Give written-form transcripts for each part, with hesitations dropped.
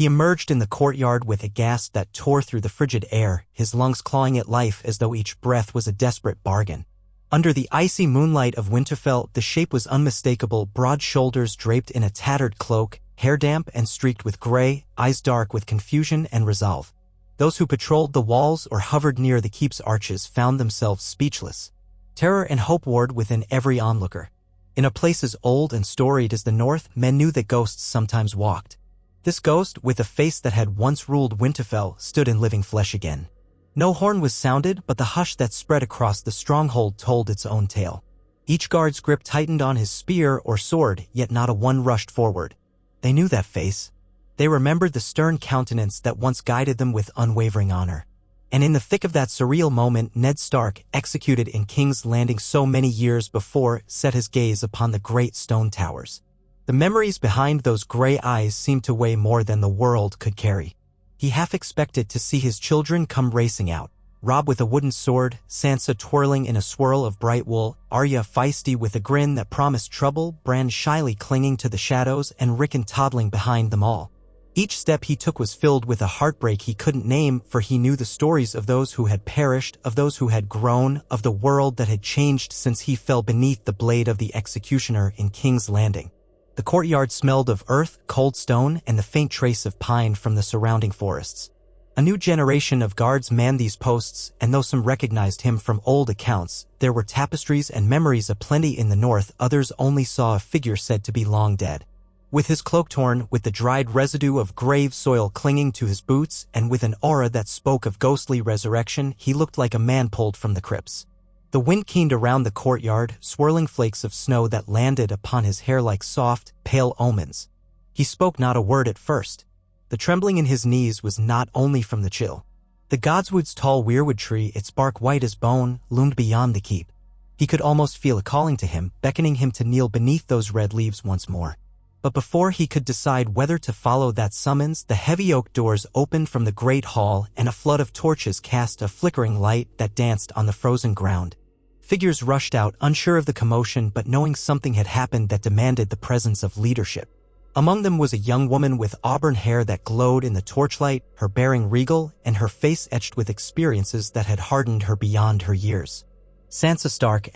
He emerged in the courtyard with a gasp that tore through the frigid air, his lungs clawing at life as though each breath was a desperate bargain. Under the icy moonlight of Winterfell, the shape was unmistakable, broad shoulders draped in a tattered cloak, hair damp and streaked with gray, eyes dark with confusion and resolve. Those who patrolled the walls or hovered near the keep's arches found themselves speechless. Terror and hope warred within every onlooker. In a place as old and storied as the North, men knew that ghosts sometimes walked. This ghost, with a face that had once ruled Winterfell, stood in living flesh again. No horn was sounded, but the hush that spread across the stronghold told its own tale. Each guard's grip tightened on his spear or sword, yet not a one rushed forward. They knew that face. They remembered the stern countenance that once guided them with unwavering honor. And in the thick of that surreal moment, Ned Stark, executed in King's Landing so many years before, set his gaze upon the great stone towers. The memories behind those gray eyes seemed to weigh more than the world could carry. He half expected to see his children come racing out, Robb with a wooden sword, Sansa twirling in a swirl of bright wool, Arya feisty with a grin that promised trouble, Bran shyly clinging to the shadows, and Rickon toddling behind them all. Each step he took was filled with a heartbreak he couldn't name, for he knew the stories of those who had perished, of those who had grown, of the world that had changed since he fell beneath the blade of the executioner in King's Landing. The courtyard smelled of earth, cold stone, and the faint trace of pine from the surrounding forests. A new generation of guards manned these posts, and though some recognized him from old accounts, there were tapestries and memories aplenty in the North. Others only saw a figure said to be long dead. With his cloak torn, with the dried residue of grave soil clinging to his boots, and with an aura that spoke of ghostly resurrection, he looked like a man pulled from the crypts. The wind keened around the courtyard, swirling flakes of snow that landed upon his hair like soft, pale omens. He spoke not a word at first. The trembling in his knees was not only from the chill. The Godswood's tall weirwood tree, its bark white as bone, loomed beyond the keep. He could almost feel a calling to him, beckoning him to kneel beneath those red leaves once more. But before he could decide whether to follow that summons, the heavy oak doors opened from the great hall, and a flood of torches cast a flickering light that danced on the frozen ground. Figures rushed out, unsure of the commotion but knowing something had happened that demanded the presence of leadership. Among them was a young woman with auburn hair that glowed in the torchlight, her bearing regal, and her face etched with experiences that had hardened her beyond her years. Sansa Stark,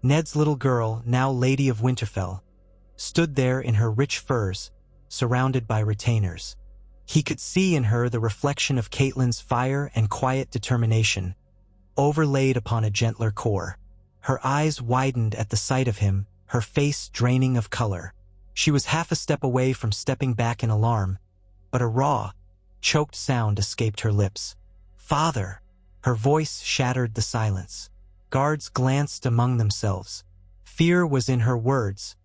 Ned's little girl, now Lady of Winterfell, stood there in her rich furs, surrounded by retainers. He could see in her the reflection of Catelyn's fire and quiet determination, overlaid upon a gentler core. Her eyes widened at the sight of him, her face draining of color. She was half a step away from stepping back in alarm, but a raw, choked sound escaped her lips. "Father!" Her voice shattered the silence. Guards glanced among themselves. Fear was in her words,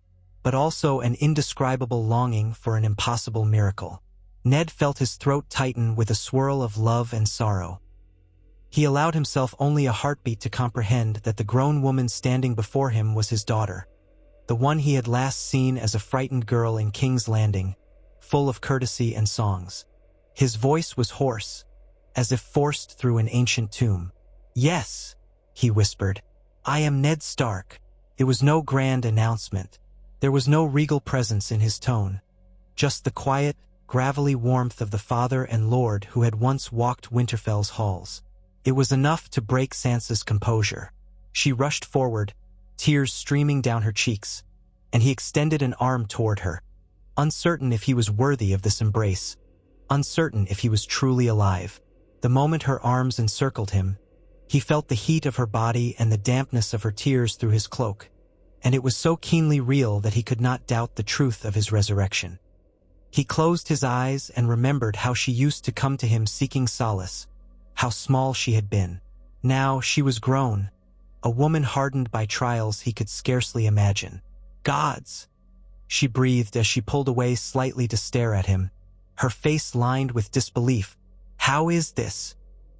but also an indescribable longing for an impossible miracle. Ned felt his throat tighten with a swirl of love and sorrow. He allowed himself only a heartbeat to comprehend that the grown woman standing before him was his daughter, the one he had last seen as a frightened girl in King's Landing, full of courtesy and songs. His voice was hoarse, as if forced through an ancient tomb. "Yes," he whispered, "I am Ned Stark." It was no grand announcement. There was no regal presence in his tone, just the quiet, gravelly warmth of the father and lord who had once walked Winterfell's halls. It was enough to break Sansa's composure. She rushed forward, tears streaming down her cheeks, and he extended an arm toward her, uncertain if he was worthy of this embrace, uncertain if he was truly alive. The moment her arms encircled him, he felt the heat of her body and the dampness of her tears through his cloak, and it was so keenly real that he could not doubt the truth of his resurrection. He closed his eyes and remembered how she used to come to him seeking solace, how small she had been. Now she was grown, a woman hardened by trials he could scarcely imagine. "Gods!" she breathed as she pulled away slightly to stare at him, her face lined with disbelief. "How is this?"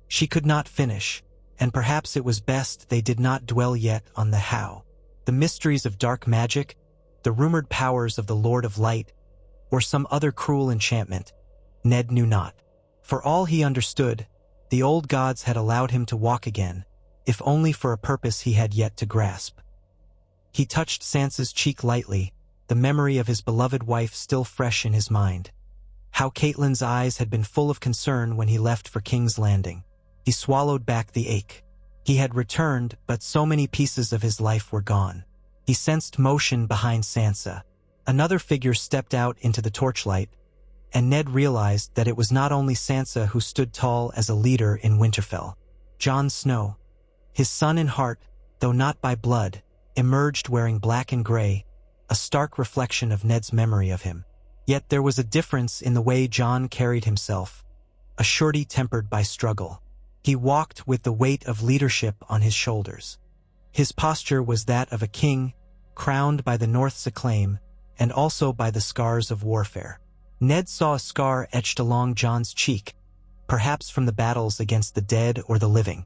She could not finish, and perhaps it was best they did not dwell yet on the how. The mysteries of dark magic, the rumored powers of the Lord of Light, or some other cruel enchantment, Ned knew not. For all he understood, the old gods had allowed him to walk again, if only for a purpose he had yet to grasp. He touched Sansa's cheek lightly, the memory of his beloved wife still fresh in his mind. How Catelyn's eyes had been full of concern when he left for King's Landing. He swallowed back the ache. He had returned, but so many pieces of his life were gone. He sensed motion behind Sansa. Another figure stepped out into the torchlight, and Ned realized that it was not only Sansa who stood tall as a leader in Winterfell. Jon Snow, his son in heart, though not by blood, emerged wearing black and gray, a stark reflection of Ned's memory of him. Yet there was a difference in the way Jon carried himself, a surety tempered by struggle. He walked with the weight of leadership on his shoulders. His posture was that of a king, crowned by the North's acclaim, and also by the scars of warfare. Ned saw a scar etched along Jon's cheek, perhaps from the battles against the dead or the living.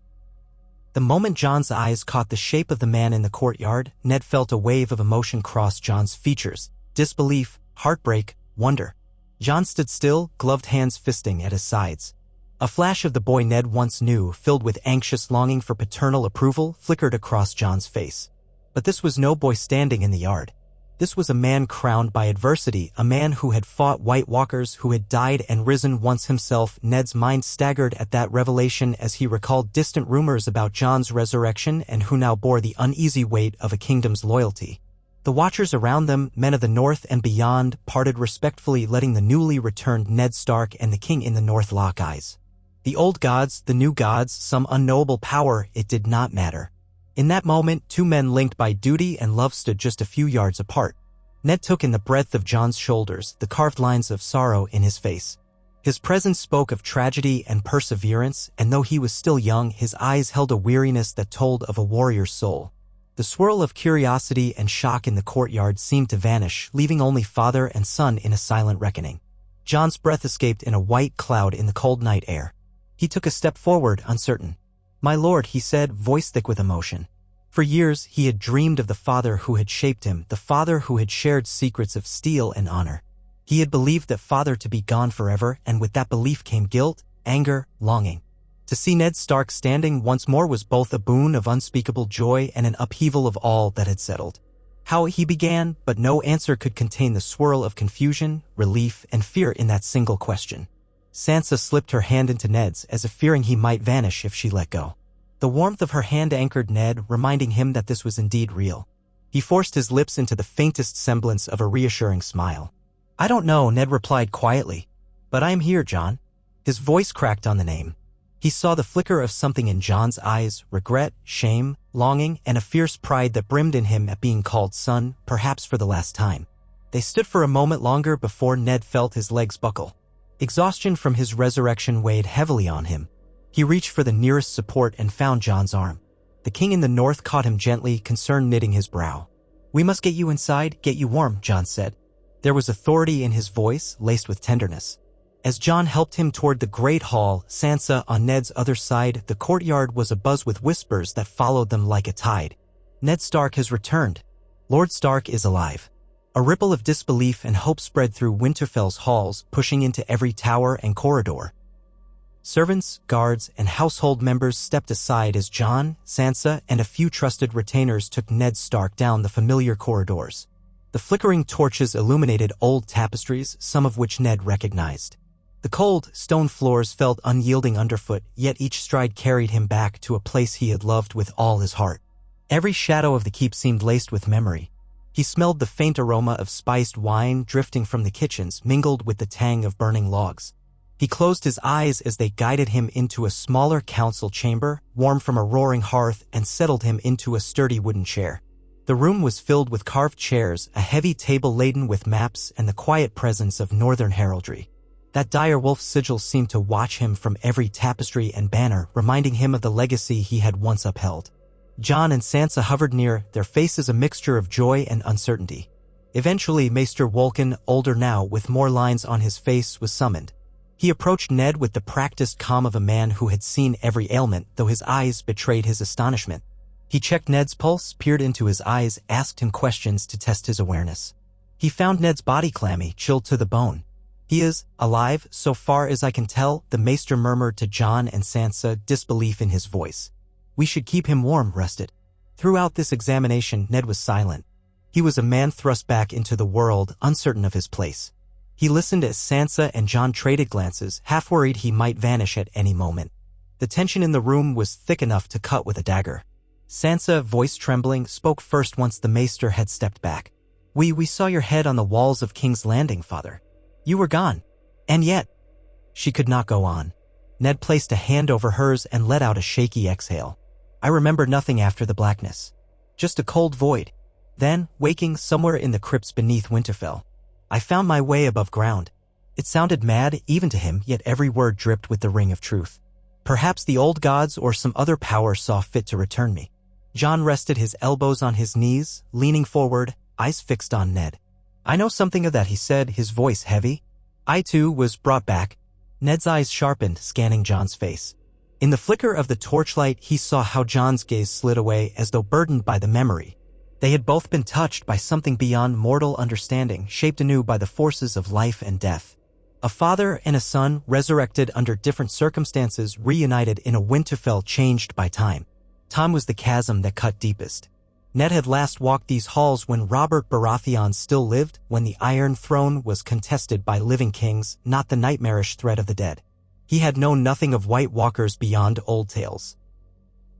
The moment Jon's eyes caught the shape of the man in the courtyard, Ned felt a wave of emotion cross Jon's features: disbelief, heartbreak, wonder. Jon stood still, gloved hands fisting at his sides. A flash of the boy Ned once knew, filled with anxious longing for paternal approval, flickered across Jon's face. But this was no boy standing in the yard. This was a man crowned by adversity, a man who had fought White Walkers, who had died and risen once himself. Ned's mind staggered at that revelation as he recalled distant rumors about Jon's resurrection, and who now bore the uneasy weight of a kingdom's loyalty. The watchers around them, men of the North and beyond, parted respectfully, letting the newly returned Ned Stark and the king in the North lock eyes. The old gods, the new gods, some unknowable power, it did not matter. In that moment, two men linked by duty and love stood just a few yards apart. Ned took in the breadth of Jon's shoulders, the carved lines of sorrow in his face. His presence spoke of tragedy and perseverance, and though he was still young, his eyes held a weariness that told of a warrior's soul. The swirl of curiosity and shock in the courtyard seemed to vanish, leaving only father and son in a silent reckoning. Jon's breath escaped in a white cloud in the cold night air. He took a step forward, uncertain. "My lord," he said, voice thick with emotion. For years, he had dreamed of the father who had shaped him, the father who had shared secrets of steel and honor. He had believed that father to be gone forever, and with that belief came guilt, anger, longing. To see Ned Stark standing once more was both a boon of unspeakable joy and an upheaval of all that had settled. How he began, but no answer could contain the swirl of confusion, relief, and fear in that single question. Sansa slipped her hand into Ned's, as if fearing he might vanish if she let go. The warmth of her hand anchored Ned, reminding him that this was indeed real. He forced his lips into the faintest semblance of a reassuring smile. "I don't know," Ned replied quietly. "But I am here, Jon." His voice cracked on the name. He saw the flicker of something in Jon's eyes: regret, shame, longing, and a fierce pride that brimmed in him at being called son, perhaps for the last time. They stood for a moment longer before Ned felt his legs buckle. Exhaustion from his resurrection weighed heavily on him. He reached for the nearest support and found Jon's arm. The king in the North caught him gently, concern knitting his brow. "We must get you inside, get you warm," Jon said. There was authority in his voice, laced with tenderness. As Jon helped him toward the great hall, Sansa on Ned's other side, the courtyard was abuzz with whispers that followed them like a tide. "Ned Stark has returned. Lord Stark is alive." A ripple of disbelief and hope spread through Winterfell's halls, pushing into every tower and corridor. Servants, guards, and household members stepped aside as Jon, Sansa, and a few trusted retainers took Ned Stark down the familiar corridors. The flickering torches illuminated old tapestries, some of which Ned recognized. The cold, stone floors felt unyielding underfoot, yet each stride carried him back to a place he had loved with all his heart. Every shadow of the keep seemed laced with memory. He smelled the faint aroma of spiced wine drifting from the kitchens, mingled with the tang of burning logs. He closed his eyes as they guided him into a smaller council chamber, warm from a roaring hearth, and settled him into a sturdy wooden chair. The room was filled with carved chairs, a heavy table laden with maps, and the quiet presence of northern heraldry. That dire wolf sigil seemed to watch him from every tapestry and banner, reminding him of the legacy he had once upheld. Jon and Sansa hovered near, their faces a mixture of joy and uncertainty. Eventually, Maester Wolkan, older now with more lines on his face, was summoned. He approached Ned with the practiced calm of a man who had seen every ailment, though his eyes betrayed his astonishment. He checked Ned's pulse, peered into his eyes, asked him questions to test his awareness. He found Ned's body clammy, chilled to the bone. "He is alive, so far as I can tell," the Maester murmured to Jon and Sansa, disbelief in his voice. "We should keep him warm, rested." Throughout this examination, Ned was silent. He was a man thrust back into the world, uncertain of his place. He listened as Sansa and Jon traded glances, half worried he might vanish at any moment. The tension in the room was thick enough to cut with a dagger. Sansa, voice trembling, spoke first once the maester had stepped back. We saw your head on the walls of King's Landing, father. You were gone. And yet..." She could not go on. Ned placed a hand over hers and let out a shaky exhale. "I remember nothing after the blackness. Just a cold void. Then, waking somewhere in the crypts beneath Winterfell, I found my way above ground." It sounded mad, even to him, yet every word dripped with the ring of truth. "Perhaps the old gods or some other power saw fit to return me." Jon rested his elbows on his knees, leaning forward, eyes fixed on Ned. "I know something of that," he said, his voice heavy. "I too was brought back." Ned's eyes sharpened, scanning Jon's face. In the flicker of the torchlight, he saw how Jon's gaze slid away as though burdened by the memory. They had both been touched by something beyond mortal understanding, shaped anew by the forces of life and death. A father and a son, resurrected under different circumstances, reunited in a Winterfell changed by time. Time was the chasm that cut deepest. Ned had last walked these halls when Robert Baratheon still lived, when the Iron Throne was contested by living kings, not the nightmarish threat of the dead. He had known nothing of White Walkers beyond old tales.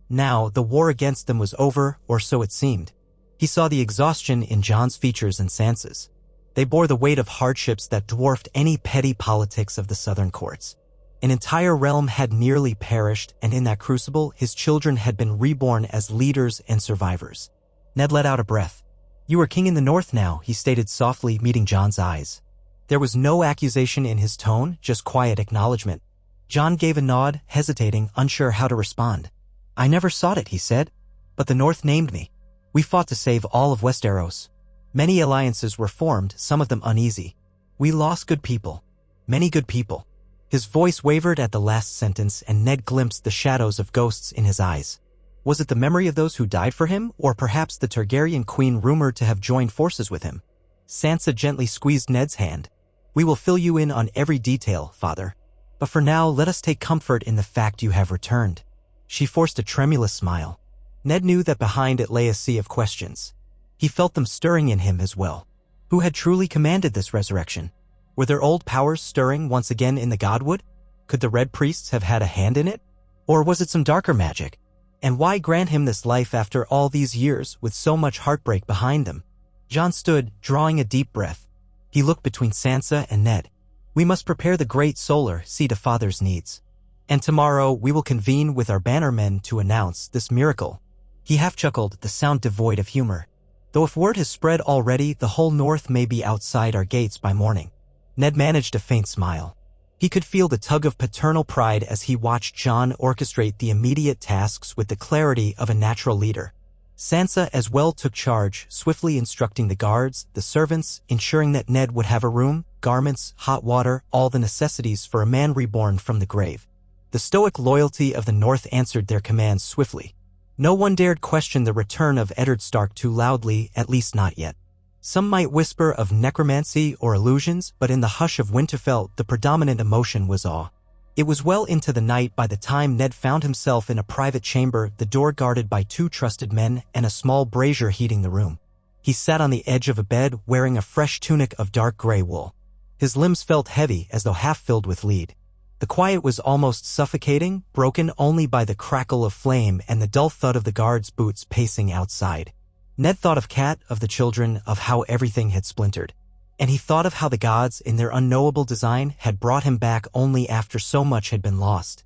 Now, the war against them was over, or so it seemed. He saw the exhaustion in Jon's features and Sansa's. They bore the weight of hardships that dwarfed any petty politics of the southern courts. An entire realm had nearly perished, and in that crucible, his children had been reborn as leaders and survivors. Ned let out a breath. "You are king in the north now," he stated softly, meeting Jon's eyes. There was no accusation in his tone, just quiet acknowledgement. Jon gave a nod, hesitating, unsure how to respond. "I never sought it," he said, "but the north named me. We fought to save all of Westeros. Many alliances were formed, some of them uneasy. We lost good people. Many good people." His voice wavered at the last sentence, and Ned glimpsed the shadows of ghosts in his eyes. Was it the memory of those who died for him, or perhaps the Targaryen queen rumored to have joined forces with him? Sansa gently squeezed Ned's hand. "We will fill you in on every detail, father. But for now, let us take comfort in the fact you have returned." She forced a tremulous smile. Ned knew that behind it lay a sea of questions. He felt them stirring in him as well. Who had truly commanded this resurrection? Were there old powers stirring once again in the Godwood? Could the Red Priests have had a hand in it? Or was it some darker magic? And why grant him this life after all these years, with so much heartbreak behind them? Jon stood, drawing a deep breath. He looked between Sansa and Ned. "We must prepare the great solar, see to father's needs. And tomorrow we will convene with our bannermen to announce this miracle." He half chuckled, the sound devoid of humor. "Though if word has spread already, the whole north may be outside our gates by morning." Ned managed a faint smile. He could feel the tug of paternal pride as he watched Jon orchestrate the immediate tasks with the clarity of a natural leader. Sansa as well took charge, swiftly instructing the guards, the servants, ensuring that Ned would have a room, garments, hot water, all the necessities for a man reborn from the grave. The stoic loyalty of the North answered their commands swiftly. No one dared question the return of Eddard Stark too loudly, at least not yet. Some might whisper of necromancy or illusions, but in the hush of Winterfell, the predominant emotion was awe. It was well into the night by the time Ned found himself in a private chamber, the door guarded by 2 trusted men and a small brazier heating the room. He sat on the edge of a bed, wearing a fresh tunic of dark gray wool. His limbs felt heavy, as though half filled with lead. The quiet was almost suffocating, broken only by the crackle of flame and the dull thud of the guards' boots pacing outside. Ned thought of Cat, of the children, of how everything had splintered. And he thought of how the gods, in their unknowable design, had brought him back only after so much had been lost.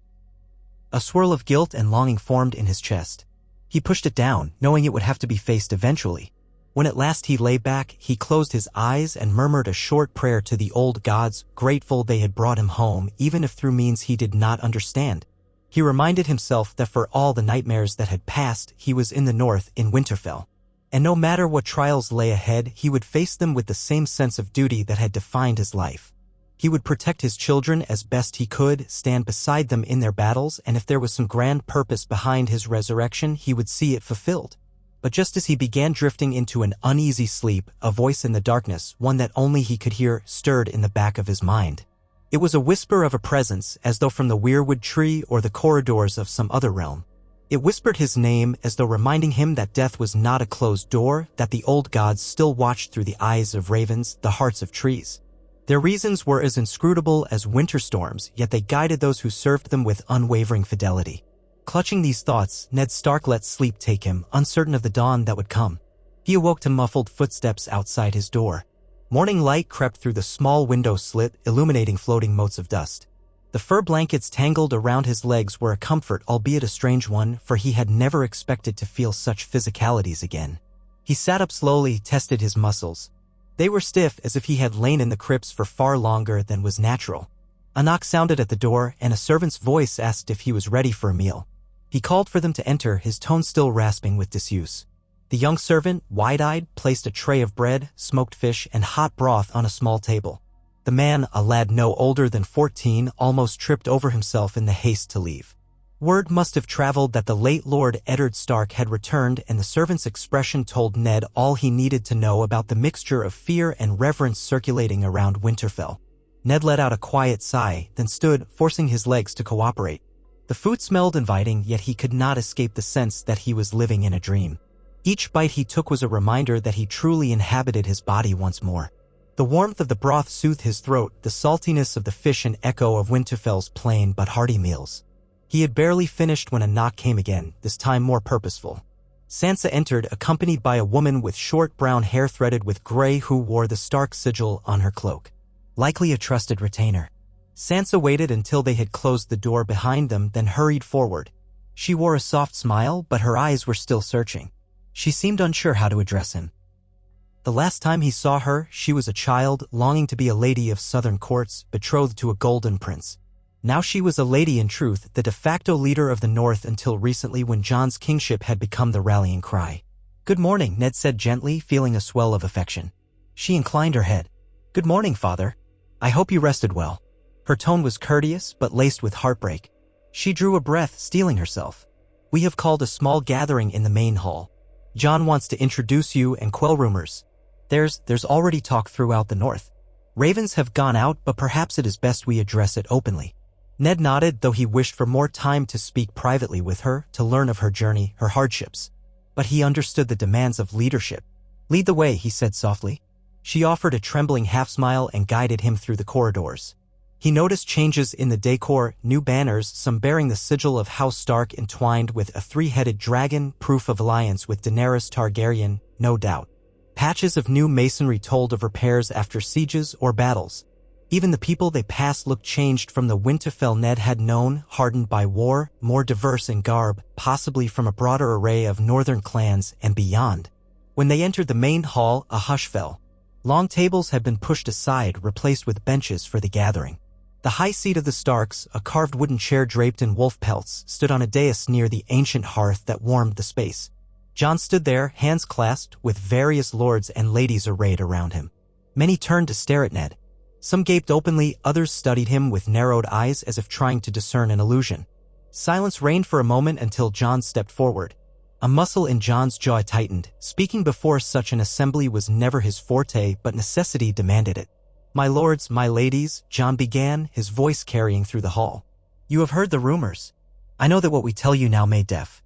A swirl of guilt and longing formed in his chest. He pushed it down, knowing it would have to be faced eventually. When at last he lay back, he closed his eyes and murmured a short prayer to the old gods, grateful they had brought him home, even if through means he did not understand. He reminded himself that for all the nightmares that had passed, he was in the north, in Winterfell. And no matter what trials lay ahead, he would face them with the same sense of duty that had defined his life. He would protect his children as best he could, stand beside them in their battles, and if there was some grand purpose behind his resurrection, he would see it fulfilled. But just as he began drifting into an uneasy sleep, a voice in the darkness, one that only he could hear, stirred in the back of his mind. It was a whisper of a presence, as though from the weirwood tree or the corridors of some other realm. It whispered his name as though reminding him that death was not a closed door, that the old gods still watched through the eyes of ravens, the hearts of trees. Their reasons were as inscrutable as winter storms, yet they guided those who served them with unwavering fidelity. Clutching these thoughts, Ned Stark let sleep take him, uncertain of the dawn that would come. He awoke to muffled footsteps outside his door. Morning light crept through the small window slit, illuminating floating motes of dust. The fur blankets tangled around his legs were a comfort, albeit a strange one, for he had never expected to feel such physicalities again. He sat up slowly, tested his muscles. They were stiff, as if he had lain in the crypts for far longer than was natural. A knock sounded at the door, and a servant's voice asked if he was ready for a meal. He called for them to enter, his tone still rasping with disuse. The young servant, wide-eyed, placed a tray of bread, smoked fish, and hot broth on a small table. The man, a lad no older than 14, almost tripped over himself in the haste to leave. Word must have traveled that the late Lord Eddard Stark had returned, and the servant's expression told Ned all he needed to know about the mixture of fear and reverence circulating around Winterfell. Ned let out a quiet sigh, then stood, forcing his legs to cooperate. The food smelled inviting, yet he could not escape the sense that he was living in a dream. Each bite he took was a reminder that he truly inhabited his body once more. The warmth of the broth soothed his throat, the saltiness of the fish an echo of Winterfell's plain but hearty meals. He had barely finished when a knock came again, this time more purposeful. Sansa entered, accompanied by a woman with short brown hair threaded with gray who wore the Stark sigil on her cloak. Likely a trusted retainer. Sansa waited until they had closed the door behind them, then hurried forward. She wore a soft smile, but her eyes were still searching. She seemed unsure how to address him. The last time he saw her, she was a child, longing to be a lady of southern courts, betrothed to a golden prince. Now she was a lady in truth, the de facto leader of the North until recently when Jon's kingship had become the rallying cry. "Good morning," Ned said gently, feeling a swell of affection. She inclined her head. "Good morning, father. I hope you rested well." Her tone was courteous, but laced with heartbreak. She drew a breath, steeling herself. "We have called a small gathering in the main hall. Jon wants to introduce you and quell rumors. There's already talk throughout the North. Ravens have gone out, but perhaps it is best we address it openly." Ned nodded, though he wished for more time to speak privately with her, to learn of her journey, her hardships. But he understood the demands of leadership. "Lead the way," he said softly. She offered a trembling half-smile and guided him through the corridors. He noticed changes in the decor, new banners, some bearing the sigil of House Stark entwined with a three-headed dragon, proof of alliance with Daenerys Targaryen, no doubt. Patches of new masonry told of repairs after sieges or battles. Even the people they passed looked changed from the Winterfell Ned had known, hardened by war, more diverse in garb, possibly from a broader array of northern clans and beyond. When they entered the main hall, a hush fell. Long tables had been pushed aside, replaced with benches for the gathering. The high seat of the Starks, a carved wooden chair draped in wolf pelts, stood on a dais near the ancient hearth that warmed the space. Jon stood there, hands clasped, with various lords and ladies arrayed around him. Many turned to stare at Ned. Some gaped openly, others studied him with narrowed eyes as if trying to discern an illusion. Silence reigned for a moment until Jon stepped forward. A muscle in Jon's jaw tightened. Speaking before such an assembly was never his forte, but necessity demanded it. "My lords, my ladies," Jon began, his voice carrying through the hall. "You have heard the rumors. I know that what we tell you now may deaf.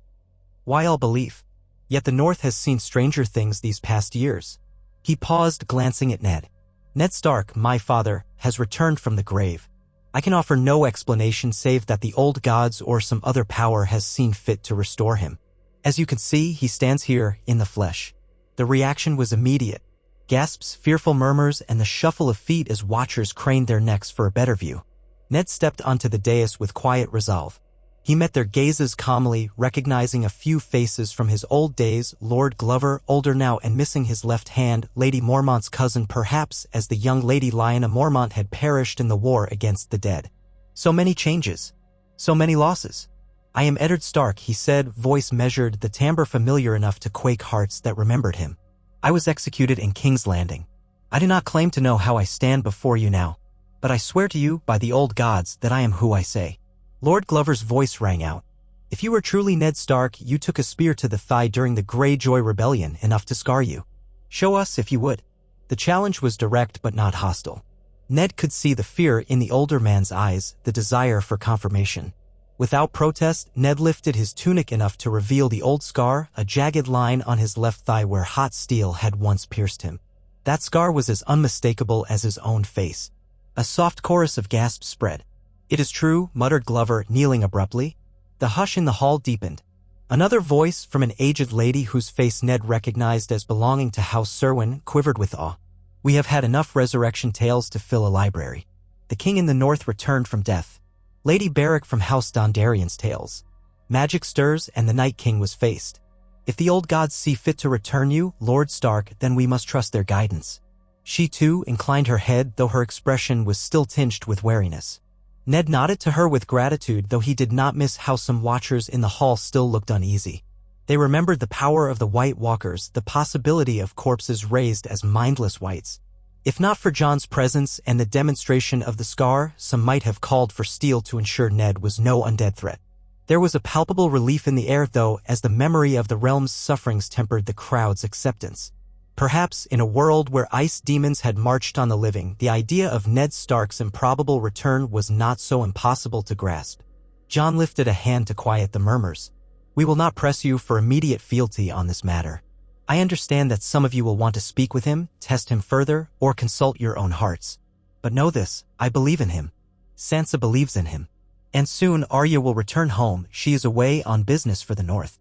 Why all belief? Yet the North has seen stranger things these past years." He paused, glancing at Ned. "Ned Stark, my father, has returned from the grave. I can offer no explanation save that the old gods or some other power has seen fit to restore him. As you can see, he stands here, in the flesh." The reaction was immediate. Gasps, fearful murmurs, and the shuffle of feet as watchers craned their necks for a better view. Ned stepped onto the dais with quiet resolve. He met their gazes calmly, recognizing a few faces from his old days, Lord Glover, older now and missing his left hand, Lady Mormont's cousin perhaps, as the young Lady Lyanna Mormont had perished in the war against the dead. So many changes. So many losses. "I am Eddard Stark," he said, voice measured, the timbre familiar enough to quake hearts that remembered him. "I was executed in King's Landing. I do not claim to know how I stand before you now, but I swear to you, by the old gods, that I am who I say." Lord Glover's voice rang out. "If you were truly Ned Stark, you took a spear to the thigh during the Greyjoy Rebellion, enough to scar you. Show us if you would." The challenge was direct but not hostile. Ned could see the fear in the older man's eyes, the desire for confirmation. Without protest, Ned lifted his tunic enough to reveal the old scar, a jagged line on his left thigh where hot steel had once pierced him. That scar was as unmistakable as his own face. A soft chorus of gasps spread. "It is true," muttered Glover, kneeling abruptly. The hush in the hall deepened. Another voice, from an aged lady whose face Ned recognized as belonging to House Serwyn, quivered with awe. "We have had enough resurrection tales to fill a library. The king in the north returned from death. Lady Beric from House Dondarrion's tales. Magic stirs and the Night King was faced. If the old gods see fit to return you, Lord Stark, then we must trust their guidance." She too inclined her head, though her expression was still tinged with wariness. Ned nodded to her with gratitude, though he did not miss how some watchers in the hall still looked uneasy. They remembered the power of the White Walkers, the possibility of corpses raised as mindless wights. If not for Jon's presence and the demonstration of the scar, some might have called for steel to ensure Ned was no undead threat. There was a palpable relief in the air, though, as the memory of the realm's sufferings tempered the crowd's acceptance. Perhaps, in a world where ice demons had marched on the living, the idea of Ned Stark's improbable return was not so impossible to grasp. Jon lifted a hand to quiet the murmurs. "We will not press you for immediate fealty on this matter. I understand that some of you will want to speak with him, test him further, or consult your own hearts. But know this, I believe in him. Sansa believes in him. And soon Arya will return home. She is away on business for the north.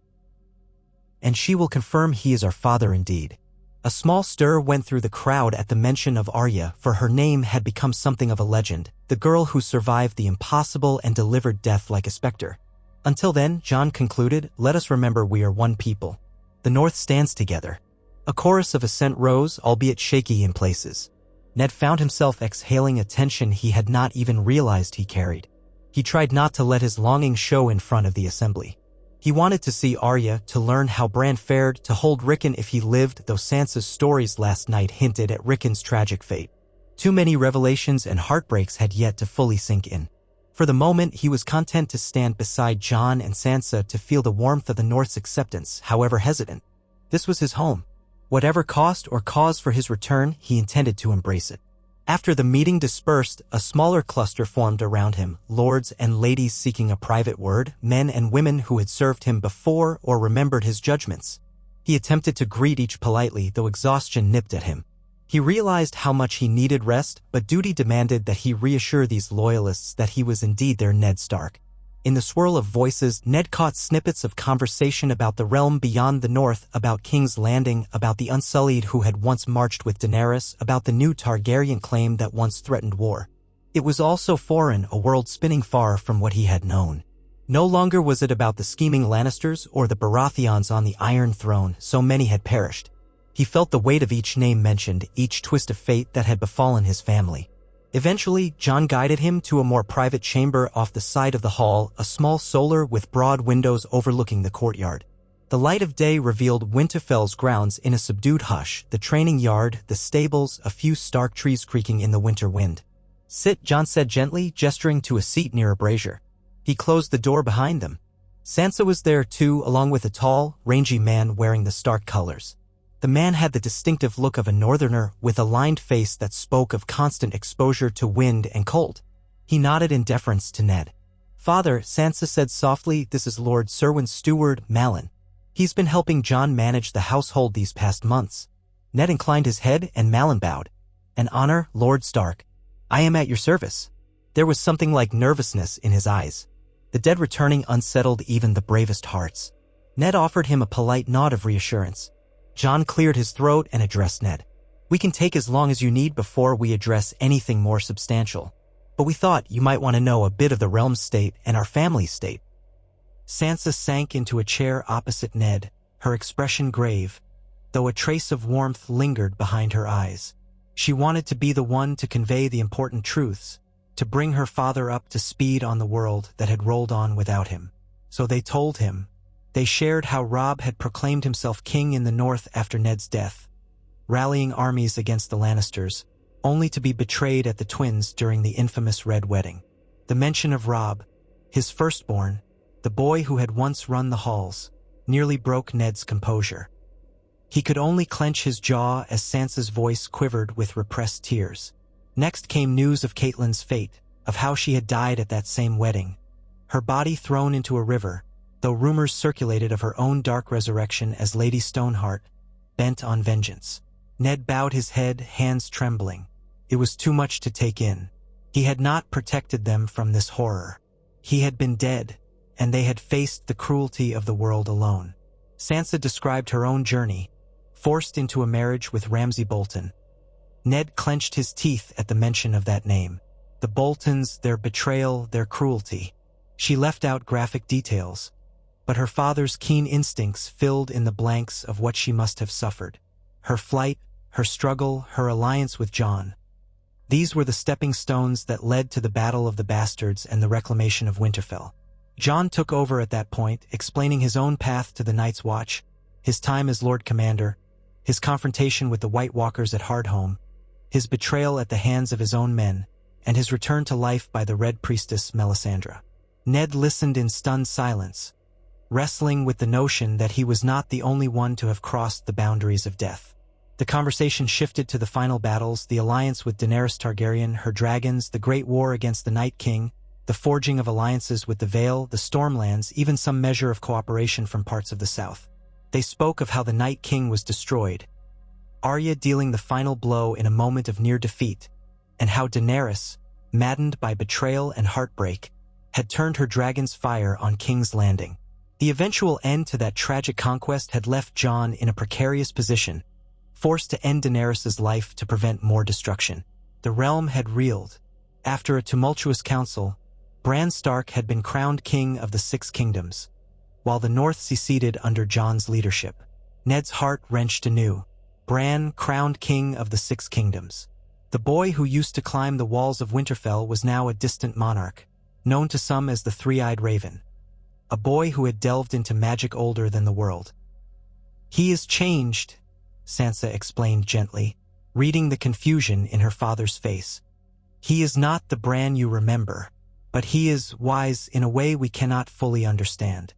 And she will confirm he is our father indeed." A small stir went through the crowd at the mention of Arya, for her name had become something of a legend, the girl who survived the impossible and delivered death like a specter. "Until then," Jon concluded, "let us remember we are one people. The North stands together." A chorus of assent rose, albeit shaky in places. Ned found himself exhaling a tension he had not even realized he carried. He tried not to let his longing show in front of the assembly. He wanted to see Arya, to learn how Bran fared, to hold Rickon if he lived, though Sansa's stories last night hinted at Rickon's tragic fate. Too many revelations and heartbreaks had yet to fully sink in. For the moment, he was content to stand beside Jon and Sansa to feel the warmth of the North's acceptance, however hesitant. This was his home. Whatever cost or cause for his return, he intended to embrace it. After the meeting dispersed, a smaller cluster formed around him, lords and ladies seeking a private word, men and women who had served him before or remembered his judgments. He attempted to greet each politely, though exhaustion nipped at him. He realized how much he needed rest, but duty demanded that he reassure these loyalists that he was indeed their Ned Stark. In the swirl of voices, Ned caught snippets of conversation about the realm beyond the north, about King's Landing, about the Unsullied who had once marched with Daenerys, about the new Targaryen claim that once threatened war. It was all so foreign, a world spinning far from what he had known. No longer was it about the scheming Lannisters or the Baratheons on the Iron Throne, so many had perished. He felt the weight of each name mentioned, each twist of fate that had befallen his family. Eventually, Jon guided him to a more private chamber off the side of the hall, a small solar with broad windows overlooking the courtyard. The light of day revealed Winterfell's grounds in a subdued hush, the training yard, the stables, a few stark trees creaking in the winter wind. "Sit," Jon said gently, gesturing to a seat near a brazier. He closed the door behind them. Sansa was there too, along with a tall, rangy man wearing the Stark colors. The man had the distinctive look of a northerner, with a lined face that spoke of constant exposure to wind and cold. He nodded in deference to Ned. "Father," Sansa said softly, "this is Lord Serwyn's steward, Malin. He's been helping Jon manage the household these past months." Ned inclined his head and Malin bowed. "An honor, Lord Stark. I am at your service." There was something like nervousness in his eyes. The dead returning unsettled even the bravest hearts. Ned offered him a polite nod of reassurance. Jon cleared his throat and addressed Ned. "We can take as long as you need before we address anything more substantial. But we thought you might want to know a bit of the realm's state and our family's state." Sansa sank into a chair opposite Ned, her expression grave, though a trace of warmth lingered behind her eyes. She wanted to be the one to convey the important truths, to bring her father up to speed on the world that had rolled on without him. So they told him. They shared how Robb had proclaimed himself king in the north after Ned's death, rallying armies against the Lannisters, only to be betrayed at the twins during the infamous Red Wedding. The mention of Robb, his firstborn, the boy who had once run the halls, nearly broke Ned's composure. He could only clench his jaw as Sansa's voice quivered with repressed tears. Next came news of Catelyn's fate, of how she had died at that same wedding, her body thrown into a river, though rumors circulated of her own dark resurrection as Lady Stoneheart, bent on vengeance. Ned bowed his head, hands trembling. It was too much to take in. He had not protected them from this horror. He had been dead, and they had faced the cruelty of the world alone. Sansa described her own journey, forced into a marriage with Ramsay Bolton. Ned clenched his teeth at the mention of that name. The Boltons, their betrayal, their cruelty. She left out graphic details, but her father's keen instincts filled in the blanks of what she must have suffered. Her flight, her struggle, her alliance with Jon. These were the stepping stones that led to the Battle of the Bastards and the reclamation of Winterfell. Jon took over at that point, explaining his own path to the Night's Watch, his time as Lord Commander, his confrontation with the White Walkers at Hardhome, his betrayal at the hands of his own men, and his return to life by the Red Priestess Melisandre. Ned listened in stunned silence, wrestling with the notion that he was not the only one to have crossed the boundaries of death. The conversation shifted to the final battles, the alliance with Daenerys Targaryen, her dragons, the Great War against the Night King, the forging of alliances with the Vale, the Stormlands, even some measure of cooperation from parts of the South. They spoke of how the Night King was destroyed, Arya dealing the final blow in a moment of near defeat, and how Daenerys, maddened by betrayal and heartbreak, had turned her dragon's fire on King's Landing. The eventual end to that tragic conquest had left Jon in a precarious position, forced to end Daenerys' life to prevent more destruction. The realm had reeled. After a tumultuous council, Bran Stark had been crowned king of the Six Kingdoms, while the North seceded under Jon's leadership. Ned's heart wrenched anew. Bran, crowned king of the Six Kingdoms. The boy who used to climb the walls of Winterfell was now a distant monarch, known to some as the Three-Eyed Raven. A boy who had delved into magic older than the world. "He is changed," Sansa explained gently, reading the confusion in her father's face. "He is not the Bran you remember, but he is wise in a way we cannot fully understand.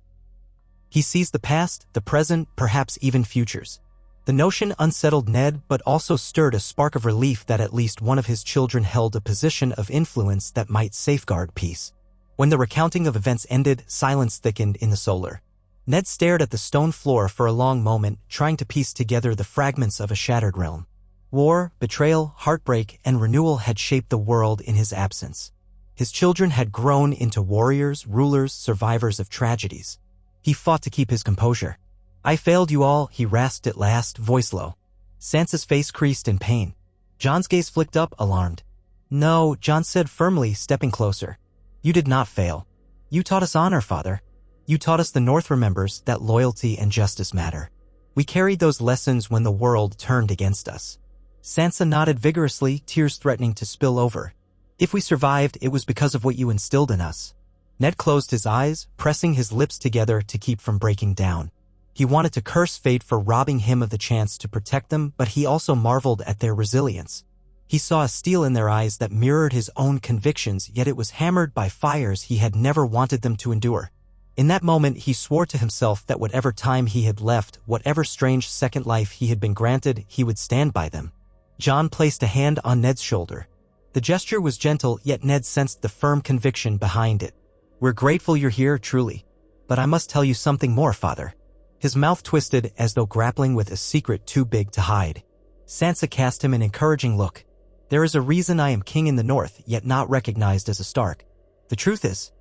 He sees the past, the present, perhaps even futures." The notion unsettled Ned, but also stirred a spark of relief that at least one of his children held a position of influence that might safeguard peace. When the recounting of events ended, silence thickened in the solar. Ned stared at the stone floor for a long moment, trying to piece together the fragments of a shattered realm. War, betrayal, heartbreak, and renewal had shaped the world in his absence. His children had grown into warriors, rulers, survivors of tragedies. He fought to keep his composure. "I failed you all," he rasped at last, voice low. Sansa's face creased in pain. Jon's gaze flicked up, alarmed. "No," Jon said firmly, stepping closer. "You did not fail. You taught us honor, Father. You taught us the North remembers that loyalty and justice matter. We carried those lessons when the world turned against us." Sansa nodded vigorously, tears threatening to spill over. "If we survived, it was because of what you instilled in us." Ned closed his eyes, pressing his lips together to keep from breaking down. He wanted to curse fate for robbing him of the chance to protect them, but he also marveled at their resilience. He saw a steel in their eyes that mirrored his own convictions, yet it was hammered by fires he had never wanted them to endure. In that moment, he swore to himself that whatever time he had left, whatever strange second life he had been granted, he would stand by them. Jon placed a hand on Ned's shoulder. The gesture was gentle, yet Ned sensed the firm conviction behind it. "We're grateful you're here, truly. But I must tell you something more, Father." His mouth twisted as though grappling with a secret too big to hide. Sansa cast him an encouraging look. "There is a reason I am king in the North, yet not recognized as a Stark. The truth is,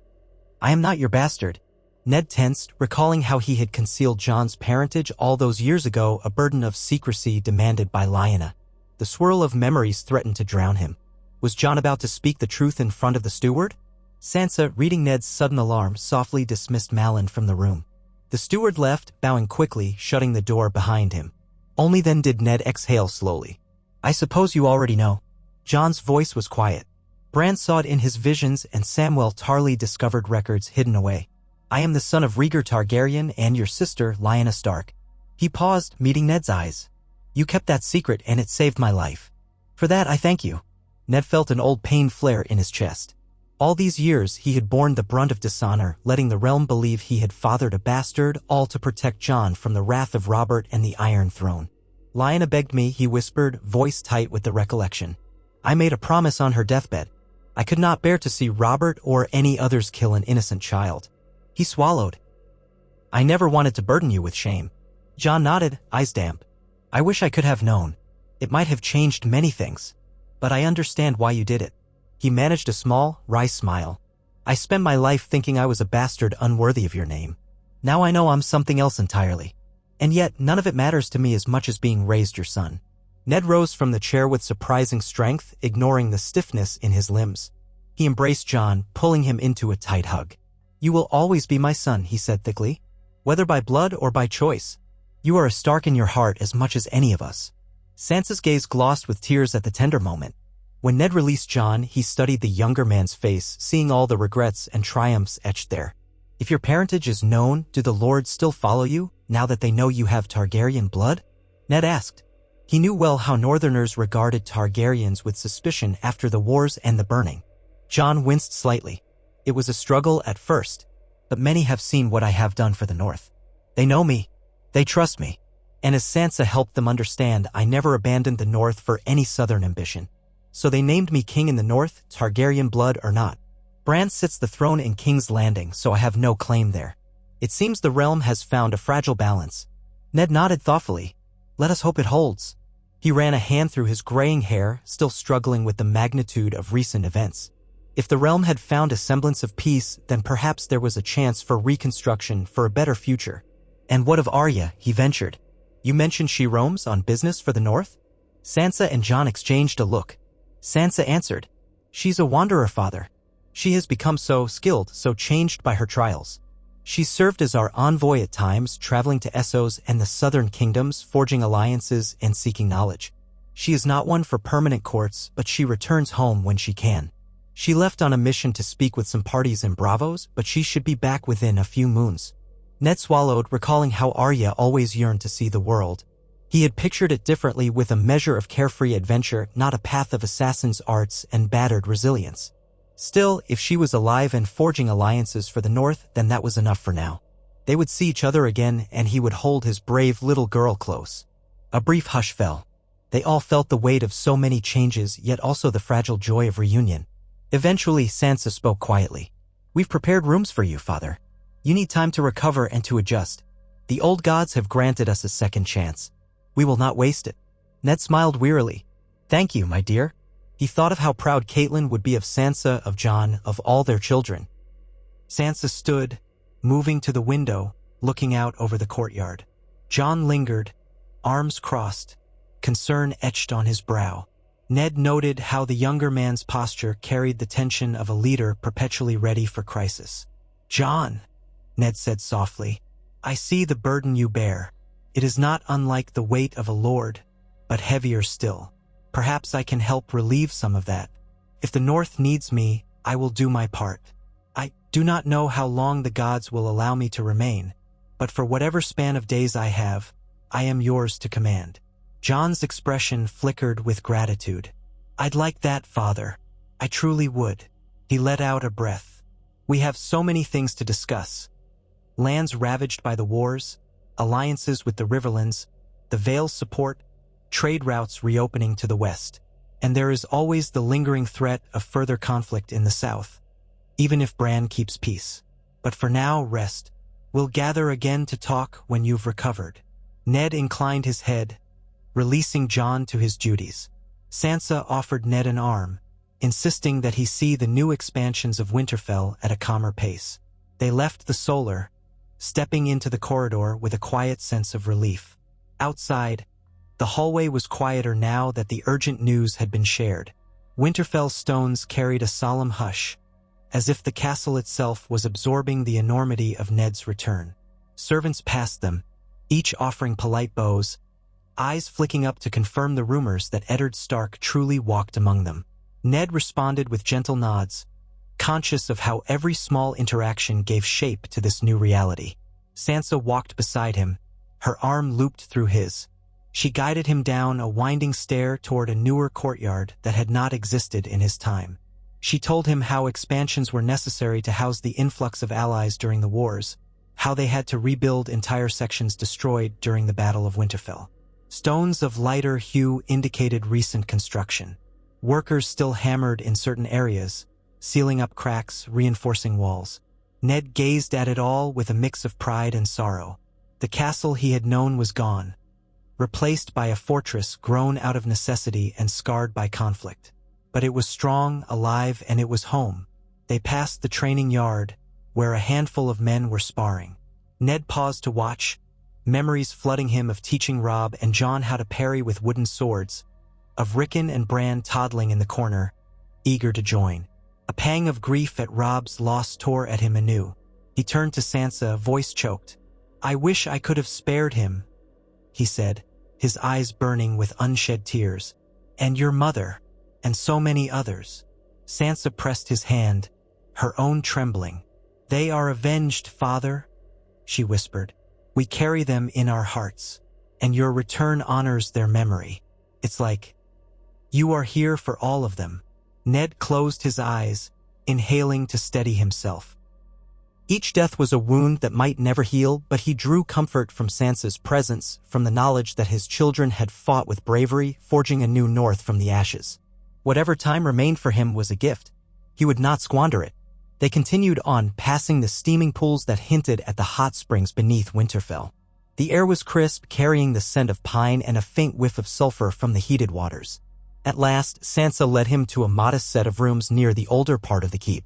I am not your bastard." Ned tensed, recalling how he had concealed Jon's parentage all those years ago, a burden of secrecy demanded by Lyanna. The swirl of memories threatened to drown him. Was Jon about to speak the truth in front of the steward? Sansa, reading Ned's sudden alarm, softly dismissed Malin from the room. The steward left, bowing quickly, shutting the door behind him. Only then did Ned exhale slowly. "I suppose you already know." Jon's voice was quiet. Bran saw it in his visions, and Samwell Tarly discovered records hidden away. "I am the son of Rhaegar Targaryen and your sister, Lyanna Stark." He paused, meeting Ned's eyes. "You kept that secret, and it saved my life. For that, I thank you." Ned felt an old pain flare in his chest. All these years, he had borne the brunt of dishonor, letting the realm believe he had fathered a bastard, all to protect Jon from the wrath of Robert and the Iron Throne. "Lyanna begged me," he whispered, voice tight with the recollection. "I made a promise on her deathbed. I could not bear to see Robert or any others kill an innocent child." He swallowed. "I never wanted to burden you with shame." Jon nodded, eyes damp. "I wish I could have known." It might have changed many things, but I understand why you did it. He managed a small, wry smile. I spent my life thinking I was a bastard unworthy of your name. Now I know I'm something else entirely. And yet, none of it matters to me as much as being raised your son. Ned rose from the chair with surprising strength, ignoring the stiffness in his limbs. He embraced Jon, pulling him into a tight hug. You will always be my son, he said thickly. Whether by blood or by choice. You are a Stark in your heart as much as any of us. Sansa's gaze glossed with tears at the tender moment. When Ned released Jon, he studied the younger man's face, seeing all the regrets and triumphs etched there. If your parentage is known, do the lords still follow you, now that they know you have Targaryen blood? Ned asked. He knew well how Northerners regarded Targaryens with suspicion after the wars and the burning. Jon winced slightly. It was a struggle at first, but many have seen what I have done for the North. They know me. They trust me. And as Sansa helped them understand, I never abandoned the North for any Southern ambition. So they named me king in the North, Targaryen blood or not. Bran sits the throne in King's Landing, so I have no claim there. It seems the realm has found a fragile balance. Ned nodded thoughtfully. Let us hope it holds. He ran a hand through his graying hair, still struggling with the magnitude of recent events. If the realm had found a semblance of peace, then perhaps there was a chance for reconstruction, for a better future. And what of Arya? He ventured. You mentioned she roams on business for the North? Sansa and Jon exchanged a look. Sansa answered. She's a wanderer, father. She has become so skilled, so changed by her trials. She served as our envoy at times, traveling to Essos and the southern kingdoms, forging alliances and seeking knowledge. She is not one for permanent courts, but she returns home when she can. She left on a mission to speak with some parties in Braavos, but she should be back within a few moons. Ned swallowed, recalling how Arya always yearned to see the world. He had pictured it differently, with a measure of carefree adventure, not a path of assassin's arts and battered resilience. Still, if she was alive and forging alliances for the North, then that was enough for now. They would see each other again, and he would hold his brave little girl close. A brief hush fell. They all felt the weight of so many changes, yet also the fragile joy of reunion. Eventually, Sansa spoke quietly. We've prepared rooms for you, father. You need time to recover and to adjust. The old gods have granted us a second chance. We will not waste it. Ned smiled wearily. Thank you, my dear. He thought of how proud Catelyn would be of Sansa, of Jon, of all their children. Sansa stood, moving to the window, looking out over the courtyard. Jon lingered, arms crossed, concern etched on his brow. Ned noted how the younger man's posture carried the tension of a leader perpetually ready for crisis. Jon, Ned said softly, I see the burden you bear. It is not unlike the weight of a lord, but heavier still. Perhaps I can help relieve some of that. If the North needs me, I will do my part. I do not know how long the gods will allow me to remain, but for whatever span of days I have, I am yours to command. Jon's expression flickered with gratitude. I'd like that, father. I truly would. He let out a breath. We have so many things to discuss. Lands ravaged by the wars, alliances with the Riverlands, the Vale's support, trade routes reopening to the west. And there is always the lingering threat of further conflict in the south, even if Bran keeps peace. But for now, rest. We'll gather again to talk when you've recovered. Ned inclined his head, releasing Jon to his duties. Sansa offered Ned an arm, insisting that he see the new expansions of Winterfell at a calmer pace. They left the Solar, stepping into the corridor with a quiet sense of relief. Outside, the hallway was quieter now that the urgent news had been shared. Winterfell stones carried a solemn hush, as if the castle itself was absorbing the enormity of Ned's return. Servants passed them, each offering polite bows, eyes flicking up to confirm the rumors that Eddard Stark truly walked among them. Ned responded with gentle nods, conscious of how every small interaction gave shape to this new reality. Sansa walked beside him, her arm looped through his. She guided him down a winding stair toward a newer courtyard that had not existed in his time. She told him how expansions were necessary to house the influx of allies during the wars, how they had to rebuild entire sections destroyed during the Battle of Winterfell. Stones of lighter hue indicated recent construction. Workers still hammered in certain areas, sealing up cracks, reinforcing walls. Ned gazed at it all with a mix of pride and sorrow. The castle he had known was gone, replaced by a fortress grown out of necessity and scarred by conflict. But it was strong, alive, and it was home. They passed the training yard, where a handful of men were sparring. Ned paused to watch, memories flooding him of teaching Robb and Jon how to parry with wooden swords, of Rickon and Bran toddling in the corner, eager to join. A pang of grief at Robb's loss tore at him anew. He turned to Sansa, voice choked. "I wish I could have spared him," he said, his eyes burning with unshed tears. "And your mother, and so many others." Sansa pressed his hand, her own trembling. "They are avenged, father," she whispered. "We carry them in our hearts, and your return honors their memory. It's like you are here for all of them." Ned closed his eyes, inhaling to steady himself. Each death was a wound that might never heal, but he drew comfort from Sansa's presence, from the knowledge that his children had fought with bravery, forging a new North from the ashes. Whatever time remained for him was a gift. He would not squander it. They continued on, passing the steaming pools that hinted at the hot springs beneath Winterfell. The air was crisp, carrying the scent of pine and a faint whiff of sulfur from the heated waters. At last, Sansa led him to a modest set of rooms near the older part of the keep.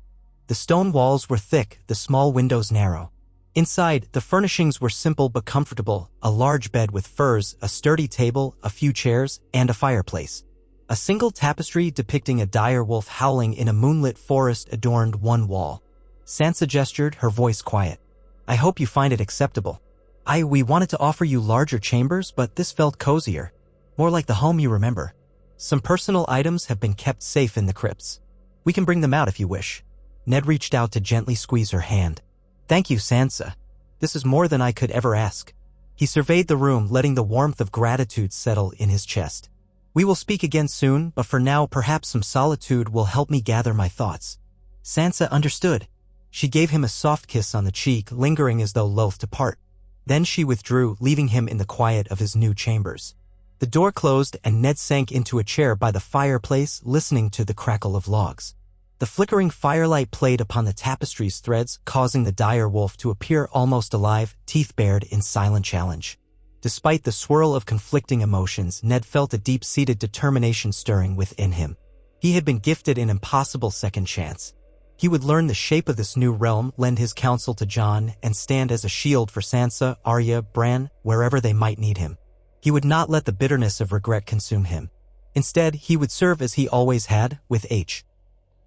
The stone walls were thick, the small windows narrow. Inside, the furnishings were simple but comfortable: a large bed with furs, a sturdy table, a few chairs, and a fireplace. A single tapestry depicting a dire wolf howling in a moonlit forest adorned one wall. Sansa gestured, her voice quiet. "I hope you find it acceptable. We wanted to offer you larger chambers, but this felt cozier. More like the home you remember. Some personal items have been kept safe in the crypts. We can bring them out if you wish." Ned reached out to gently squeeze her hand. "Thank you, Sansa. This is more than I could ever ask." He surveyed the room, letting the warmth of gratitude settle in his chest. "We will speak again soon, but for now perhaps some solitude will help me gather my thoughts." Sansa understood. She gave him a soft kiss on the cheek, lingering as though loath to part. Then she withdrew, leaving him in the quiet of his new chambers. The door closed and Ned sank into a chair by the fireplace, listening to the crackle of logs. The flickering firelight played upon the tapestry's threads, causing the dire wolf to appear almost alive, teeth bared in silent challenge. Despite the swirl of conflicting emotions, Ned felt a deep-seated determination stirring within him. He had been gifted an impossible second chance. He would learn the shape of this new realm, lend his counsel to Jon, and stand as a shield for Sansa, Arya, Bran, wherever they might need him. He would not let the bitterness of regret consume him. Instead, he would serve as he always had, with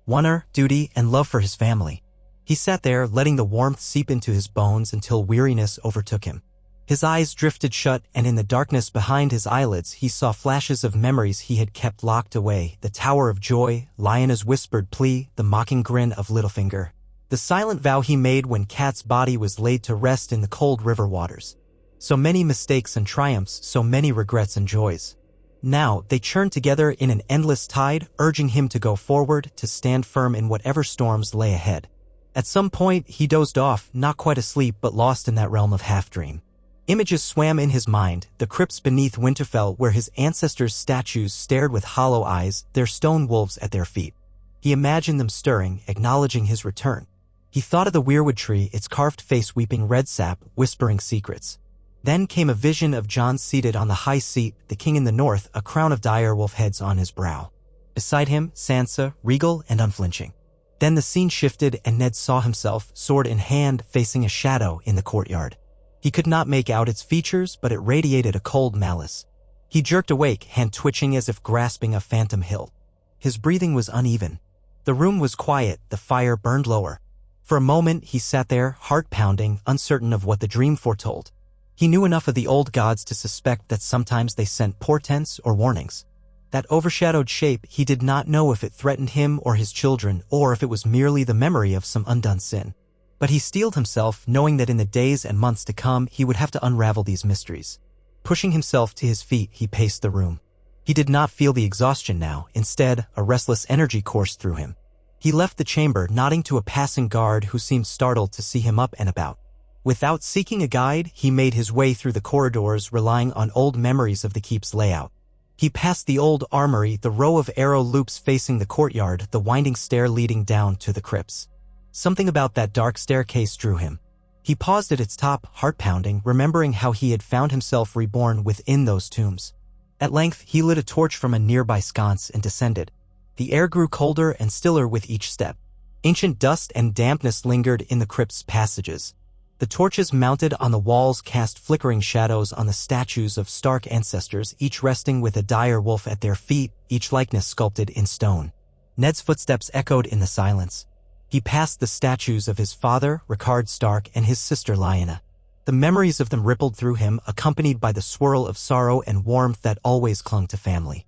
honor, duty, and love for his family. He sat there, letting the warmth seep into his bones until weariness overtook him. His eyes drifted shut, and in the darkness behind his eyelids he saw flashes of memories he had kept locked away: the Tower of Joy, Lyanna's whispered plea, the mocking grin of Littlefinger, the silent vow he made when Cat's body was laid to rest in the cold river waters. So many mistakes and triumphs, so many regrets and joys. Now they churned together in an endless tide, urging him to go forward, to stand firm in whatever storms lay ahead. At some point he dozed off, not quite asleep but lost in that realm of half-dream. Images swam in his mind, the crypts beneath Winterfell where his ancestors' statues stared with hollow eyes, their stone wolves at their feet. He imagined them stirring, acknowledging his return. He thought of the weirwood tree, its carved face weeping red sap, whispering secrets. Then came a vision of Jon seated on the high seat, the king in the north, a crown of dire wolf heads on his brow. Beside him, Sansa, regal and unflinching. Then the scene shifted and Ned saw himself, sword in hand, facing a shadow in the courtyard. He could not make out its features, but it radiated a cold malice. He jerked awake, hand twitching as if grasping a phantom hilt. His breathing was uneven. The room was quiet, the fire burned lower. For a moment he sat there, heart pounding, uncertain of what the dream foretold. He knew enough of the old gods to suspect that sometimes they sent portents or warnings. That overshadowed shape, he did not know if it threatened him or his children, or if it was merely the memory of some undone sin. But he steeled himself, knowing that in the days and months to come he would have to unravel these mysteries. Pushing himself to his feet, he paced the room. He did not feel the exhaustion now. Instead, a restless energy coursed through him. He left the chamber, nodding to a passing guard who seemed startled to see him up and about. Without seeking a guide, he made his way through the corridors, relying on old memories of the keep's layout. He passed the old armory, the row of arrow loops facing the courtyard, the winding stair leading down to the crypts. Something about that dark staircase drew him. He paused at its top, heart-pounding, remembering how he had found himself reborn within those tombs. At length, he lit a torch from a nearby sconce and descended. The air grew colder and stiller with each step. Ancient dust and dampness lingered in the crypt's passages. The torches mounted on the walls cast flickering shadows on the statues of stark ancestors, each resting with a dire wolf at their feet, each likeness sculpted in stone. Ned's footsteps echoed in the silence. He passed the statues of his father, Rickard Stark, and his sister Lyanna. The memories of them rippled through him, accompanied by the swirl of sorrow and warmth that always clung to family.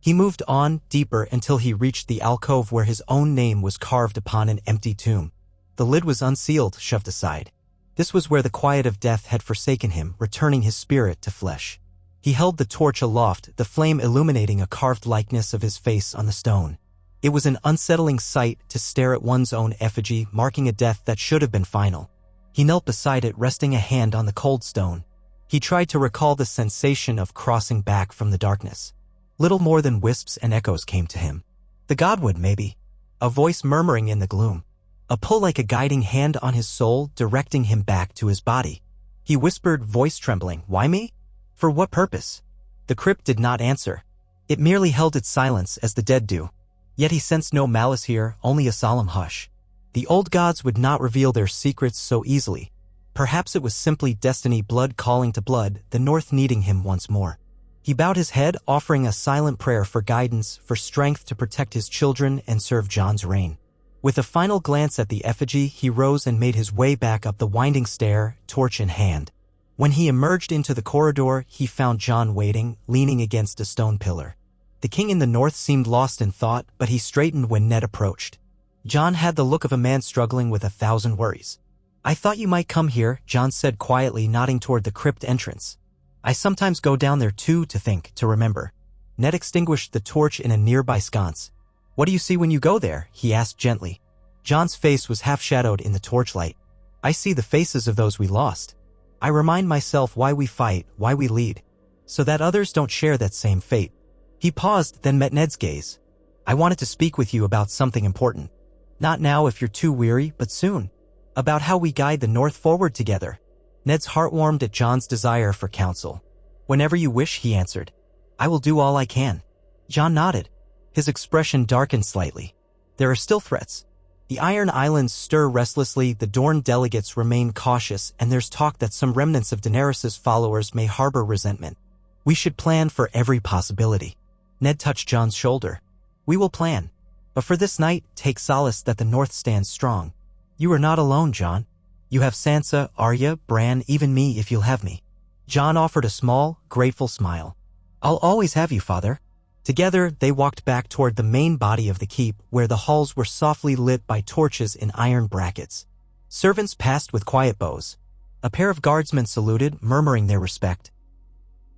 He moved on, deeper, until he reached the alcove where his own name was carved upon an empty tomb. The lid was unsealed, shoved aside. This was where the quiet of death had forsaken him, returning his spirit to flesh. He held the torch aloft, the flame illuminating a carved likeness of his face on the stone. It was an unsettling sight to stare at one's own effigy, marking a death that should have been final. He knelt beside it, resting a hand on the cold stone. He tried to recall the sensation of crossing back from the darkness. Little more than wisps and echoes came to him. The godwood, maybe. A voice murmuring in the gloom. A pull like a guiding hand on his soul, directing him back to his body. He whispered, voice trembling, "Why me? For what purpose?" The crypt did not answer. It merely held its silence as the dead do. Yet he sensed no malice here, only a solemn hush. The old gods would not reveal their secrets so easily. Perhaps it was simply destiny, blood calling to blood, the North needing him once more. He bowed his head, offering a silent prayer for guidance, for strength to protect his children and serve Jon's reign. With a final glance at the effigy, he rose and made his way back up the winding stair, torch in hand. When he emerged into the corridor, he found Jon waiting, leaning against a stone pillar. The king in the north seemed lost in thought, but he straightened when Ned approached. Jon had the look of a man struggling with 1,000 worries. "I thought you might come here," Jon said quietly, nodding toward the crypt entrance. "I sometimes go down there too, to think, to remember." Ned extinguished the torch in a nearby sconce. "What do you see when you go there?" he asked gently. Jon's face was half-shadowed in the torchlight. "I see the faces of those we lost. I remind myself why we fight, why we lead, so that others don't share that same fate." He paused, then met Ned's gaze. "I wanted to speak with you about something important. Not now if you're too weary, but soon. About how we guide the North forward together." Ned's heart warmed at Jon's desire for counsel. "Whenever you wish," he answered. "I will do all I can." Jon nodded. His expression darkened slightly. "There are still threats. The Iron Islands stir restlessly, the Dorne delegates remain cautious, and there's talk that some remnants of Daenerys' followers may harbor resentment. We should plan for every possibility." Ned touched Jon's shoulder. "We will plan. But for this night, take solace that the North stands strong. You are not alone, Jon. You have Sansa, Arya, Bran, even me if you'll have me." Jon offered a small, grateful smile. "I'll always have you, father." Together, they walked back toward the main body of the keep, where the halls were softly lit by torches in iron brackets. Servants passed with quiet bows. A pair of guardsmen saluted, murmuring their respect.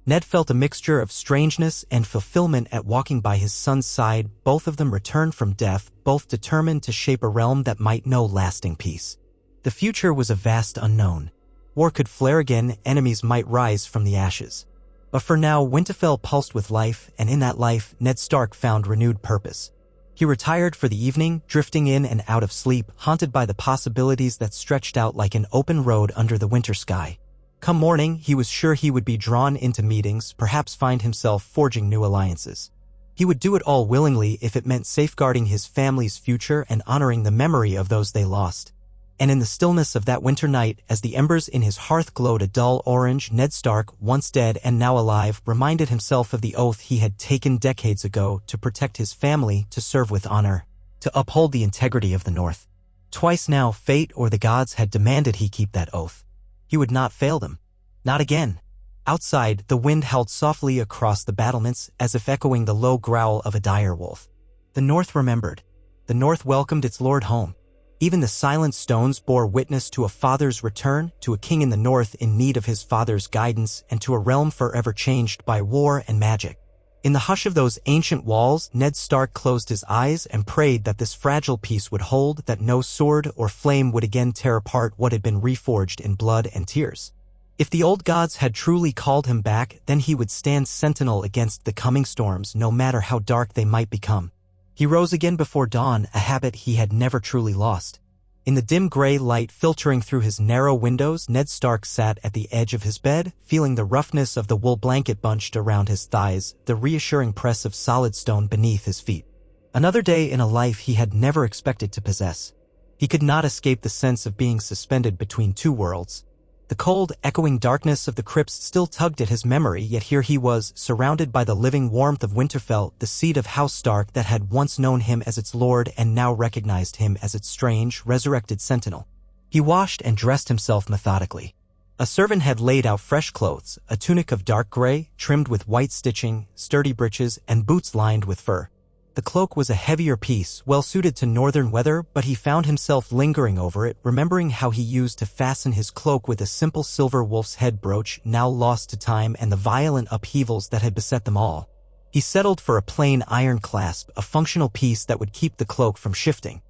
Ned felt a mixture of strangeness and fulfillment at walking by his son's side. Both of them returned from death, both determined to shape a realm that might know lasting peace. The future was a vast unknown. War could flare again, enemies might rise from the ashes. But for now, Winterfell pulsed with life, and in that life, Ned Stark found renewed purpose. He retired for the evening, drifting in and out of sleep, haunted by the possibilities that stretched out like an open road under the winter sky. Come morning, he was sure he would be drawn into meetings, perhaps find himself forging new alliances. He would do it all willingly if it meant safeguarding his family's future and honoring the memory of those they lost. And in the stillness of that winter night, as the embers in his hearth glowed a dull orange, Ned Stark, once dead and now alive, reminded himself of the oath he had taken decades ago to protect his family, to serve with honor, to uphold the integrity of the North. Twice now, fate or the gods had demanded he keep that oath. He would not fail them. Not again. Outside, the wind howled softly across the battlements, as if echoing the low growl of a dire wolf. The North remembered. The North welcomed its lord home. Even the silent stones bore witness to a father's return, to a king in the North in need of his father's guidance, and to a realm forever changed by war and magic. In the hush of those ancient walls, Ned Stark closed his eyes and prayed that this fragile peace would hold, that no sword or flame would again tear apart what had been reforged in blood and tears. If the old gods had truly called him back, then he would stand sentinel against the coming storms, no matter how dark they might become. He rose again before dawn, a habit he had never truly lost. In the dim gray light filtering through his narrow windows, Ned Stark sat at the edge of his bed, feeling the roughness of the wool blanket bunched around his thighs, the reassuring press of solid stone beneath his feet. Another day in a life he had never expected to possess. He could not escape the sense of being suspended between two worlds. The cold, echoing darkness of the crypts still tugged at his memory, yet here he was, surrounded by the living warmth of Winterfell, the seat of House Stark that had once known him as its lord and now recognized him as its strange, resurrected sentinel. He washed and dressed himself methodically. A servant had laid out fresh clothes, a tunic of dark gray, trimmed with white stitching, sturdy breeches, and boots lined with fur. The cloak was a heavier piece, well-suited to northern weather, but he found himself lingering over it, remembering how he used to fasten his cloak with a simple silver wolf's head brooch, now lost to time and the violent upheavals that had beset them all. He settled for a plain iron clasp, a functional piece that would keep the cloak from shifting.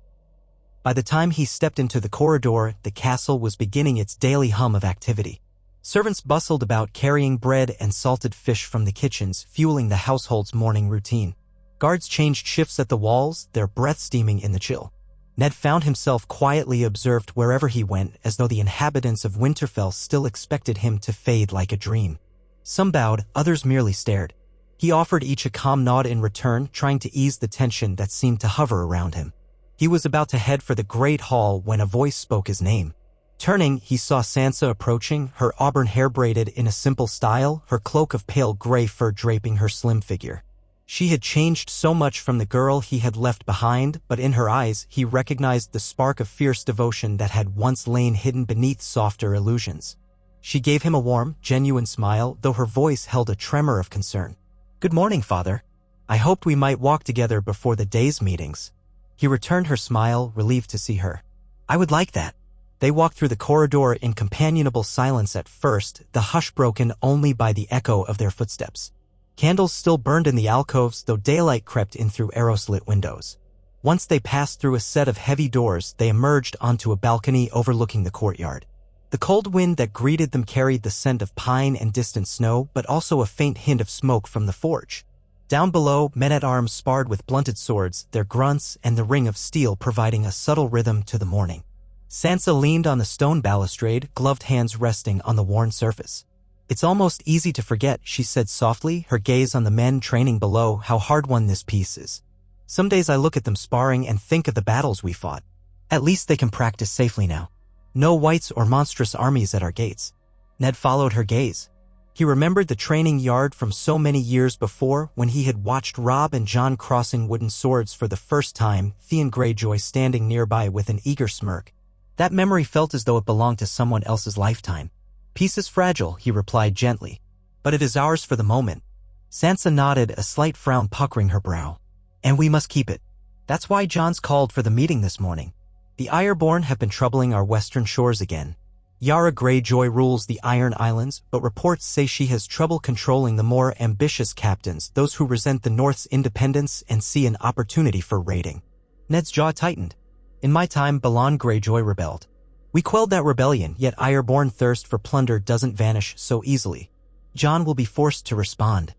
By the time he stepped into the corridor, the castle was beginning its daily hum of activity. Servants bustled about carrying bread and salted fish from the kitchens, fueling the household's morning routine. Guards changed shifts at the walls, their breath steaming in the chill. Ned found himself quietly observed wherever he went, as though the inhabitants of Winterfell still expected him to fade like a dream. Some bowed, others merely stared. He offered each a calm nod in return, trying to ease the tension that seemed to hover around him. He was about to head for the great hall when a voice spoke his name. Turning, he saw Sansa approaching, her auburn hair braided in a simple style, her cloak of pale gray fur draping her slim figure. She had changed so much from the girl he had left behind, but in her eyes he recognized the spark of fierce devotion that had once lain hidden beneath softer illusions. She gave him a warm, genuine smile, though her voice held a tremor of concern. "Good morning, Father. I hoped we might walk together before the day's meetings." He returned her smile, relieved to see her. "I would like that." They walked through the corridor in companionable silence at first, the hush broken only by the echo of their footsteps. Candles still burned in the alcoves, though daylight crept in through arrow-slit windows. Once they passed through a set of heavy doors, they emerged onto a balcony overlooking the courtyard. The cold wind that greeted them carried the scent of pine and distant snow, but also a faint hint of smoke from the forge. Down below, men-at-arms sparred with blunted swords, their grunts and the ring of steel providing a subtle rhythm to the morning. Sansa leaned on the stone balustrade, gloved hands resting on the worn surface. "It's almost easy to forget," she said softly, her gaze on the men training below, "how hard-won this piece is. Some days I look at them sparring and think of the battles we fought. At least they can practice safely now. No whites or monstrous armies at our gates." Ned followed her gaze. He remembered the training yard from so many years before, when he had watched Robb and Jon crossing wooden swords for the first time, Theon Greyjoy standing nearby with an eager smirk. That memory felt as though it belonged to someone else's lifetime. "Peace is fragile," he replied gently, "but it is ours for the moment." Sansa nodded, a slight frown puckering her brow. "And we must keep it. That's why Jon's called for the meeting this morning. The Ironborn have been troubling our western shores again. Yara Greyjoy rules the Iron Islands, but reports say she has trouble controlling the more ambitious captains, those who resent the North's independence and see an opportunity for raiding." Ned's jaw tightened. "In my time, Balon Greyjoy rebelled. We quelled that rebellion, yet Ironborn thirst for plunder doesn't vanish so easily. Jon will be forced to respond."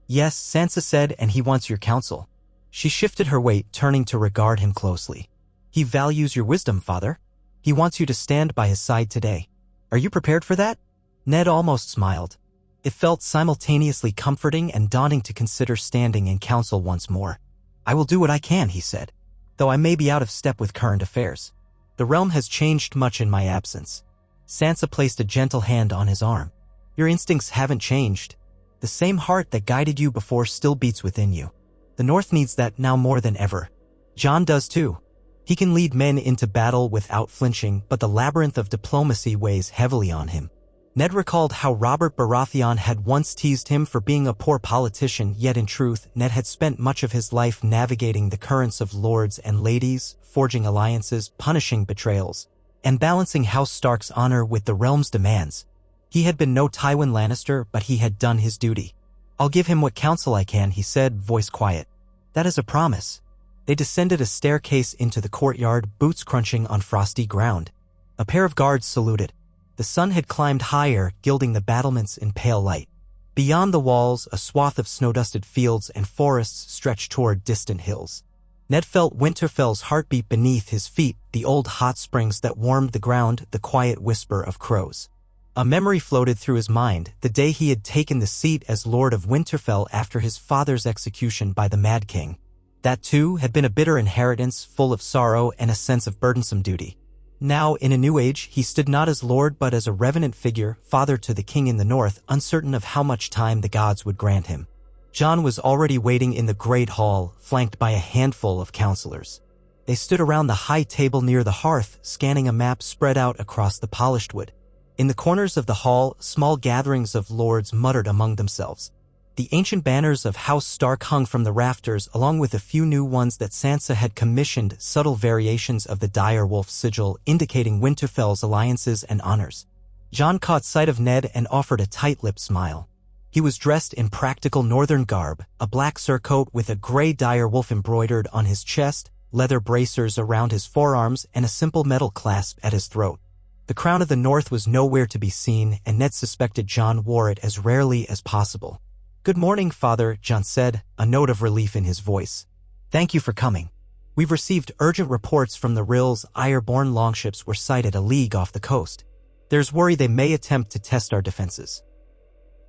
"Yes," Sansa said, "and he wants your counsel." She shifted her weight, turning to regard him closely. "He values your wisdom, Father. He wants you to stand by his side today. Are you prepared for that?" Ned almost smiled. It felt simultaneously comforting and daunting to consider standing in council once more. "I will do what I can," he said, "though I may be out of step with current affairs. The realm has changed much in my absence." Sansa placed a gentle hand on his arm. "Your instincts haven't changed. The same heart that guided you before still beats within you. The North needs that now more than ever. Jon does too. He can lead men into battle without flinching, but the labyrinth of diplomacy weighs heavily on him." Ned recalled how Robert Baratheon had once teased him for being a poor politician, yet in truth, Ned had spent much of his life navigating the currents of lords and ladies, forging alliances, punishing betrayals, and balancing House Stark's honor with the realm's demands. He had been no Tywin Lannister, but he had done his duty. "I'll give him what counsel I can," he said, voice quiet. "That is a promise." They descended a staircase into the courtyard, boots crunching on frosty ground. A pair of guards saluted. The sun had climbed higher, gilding the battlements in pale light. Beyond the walls, a swath of snow-dusted fields and forests stretched toward distant hills. Ned felt Winterfell's heartbeat beneath his feet, the old hot springs that warmed the ground, the quiet whisper of crows. A memory floated through his mind, the day he had taken the seat as Lord of Winterfell after his father's execution by the Mad King. That, too, had been a bitter inheritance, full of sorrow and a sense of burdensome duty. Now, in a new age, he stood not as lord but as a revenant figure, father to the king in the north, uncertain of how much time the gods would grant him. Jon was already waiting in the great hall, flanked by a handful of counselors. They stood around the high table near the hearth, scanning a map spread out across the polished wood. In the corners of the hall, small gatherings of lords muttered among themselves. The ancient banners of House Stark hung from the rafters, along with a few new ones that Sansa had commissioned, subtle variations of the dire wolf sigil indicating Winterfell's alliances and honors. Jon caught sight of Ned and offered a tight-lipped smile. He was dressed in practical northern garb, a black surcoat with a gray dire wolf embroidered on his chest, leather bracers around his forearms, and a simple metal clasp at his throat. The crown of the north was nowhere to be seen, and Ned suspected Jon wore it as rarely as possible. "Good morning, Father," Jon said, a note of relief in his voice. "Thank you for coming. We've received urgent reports from the Rills Ironborn longships were sighted a league off the coast. There's worry they may attempt to test our defenses."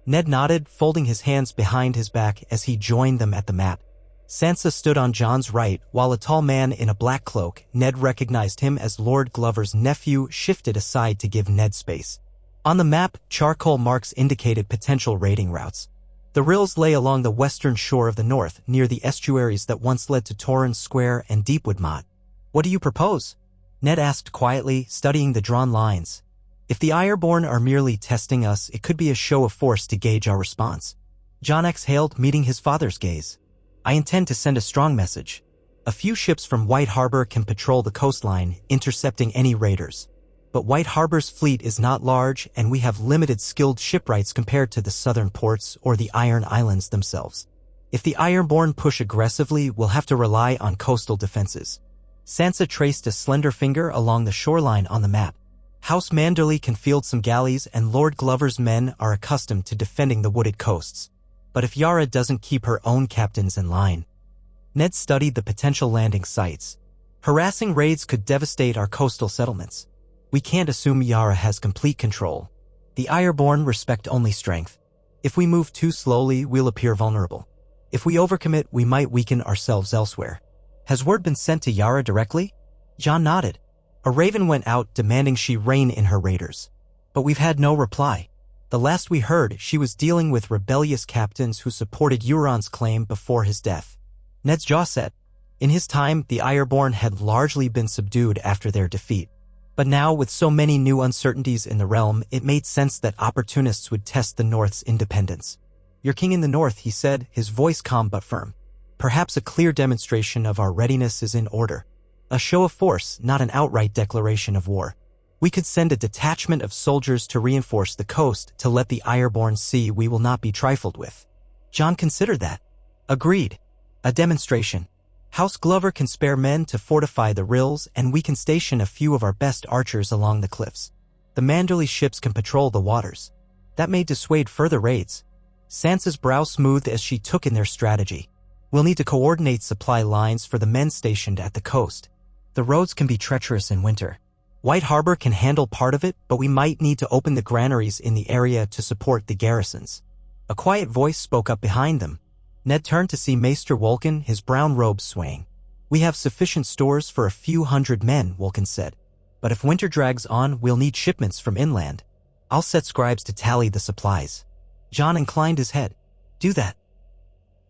Ned nodded, folding his hands behind his back as he joined them at the map. Sansa stood on Jon's right, while a tall man in a black cloak, Ned recognized him as Lord Glover's nephew, shifted aside to give Ned space. On the map, charcoal marks indicated potential raiding routes. The Rills lay along the western shore of the north, near the estuaries that once led to Torrens Square and Deepwood Motte. "What do you propose?" Ned asked quietly, studying the drawn lines. "If the Ironborn are merely testing us, it could be a show of force to gauge our response." Jon exhaled, meeting his father's gaze. "I intend to send a strong message. A few ships from White Harbor can patrol the coastline, intercepting any raiders. But White Harbor's fleet is not large, and we have limited skilled shipwrights compared to the southern ports or the Iron Islands themselves. If the Ironborn push aggressively, we'll have to rely on coastal defenses." Sansa traced a slender finger along the shoreline on the map. "House Manderley can field some galleys, and Lord Glover's men are accustomed to defending the wooded coasts. But if Yara doesn't keep her own captains in line..." Ned studied the potential landing sites. "Harassing raids could devastate our coastal settlements. We can't assume Yara has complete control. The Ironborn respect only strength. If we move too slowly, we'll appear vulnerable. If we overcommit, we might weaken ourselves elsewhere." "Has word been sent to Yara directly?" Jon nodded. "A raven went out demanding she rein in her raiders. But we've had no reply. The last we heard, she was dealing with rebellious captains who supported Euron's claim before his death." Ned's jaw set. In his time, the Ironborn had largely been subdued after their defeat. But now, with so many new uncertainties in the realm, it made sense that opportunists would test the North's independence. "Your king in the North," he said, his voice calm but firm. "Perhaps a clear demonstration of our readiness is in order. A show of force, not an outright declaration of war. We could send a detachment of soldiers to reinforce the coast to let the Ironborn see we will not be trifled with." Jon considered that. "Agreed. A demonstration. House Glover can spare men to fortify the Rills, and we can station a few of our best archers along the cliffs. The Manderley ships can patrol the waters. That may dissuade further raids." Sansa's brow smoothed as she took in their strategy. "We'll need to coordinate supply lines for the men stationed at the coast. The roads can be treacherous in winter. White Harbor can handle part of it, but we might need to open the granaries in the area to support the garrisons." A quiet voice spoke up behind them. Ned turned to see Maester Wolkan, his brown robes swaying. "We have sufficient stores for a few hundred men," Wolkan said. "But if winter drags on, we'll need shipments from inland. I'll set scribes to tally the supplies." Jon inclined his head. "Do that.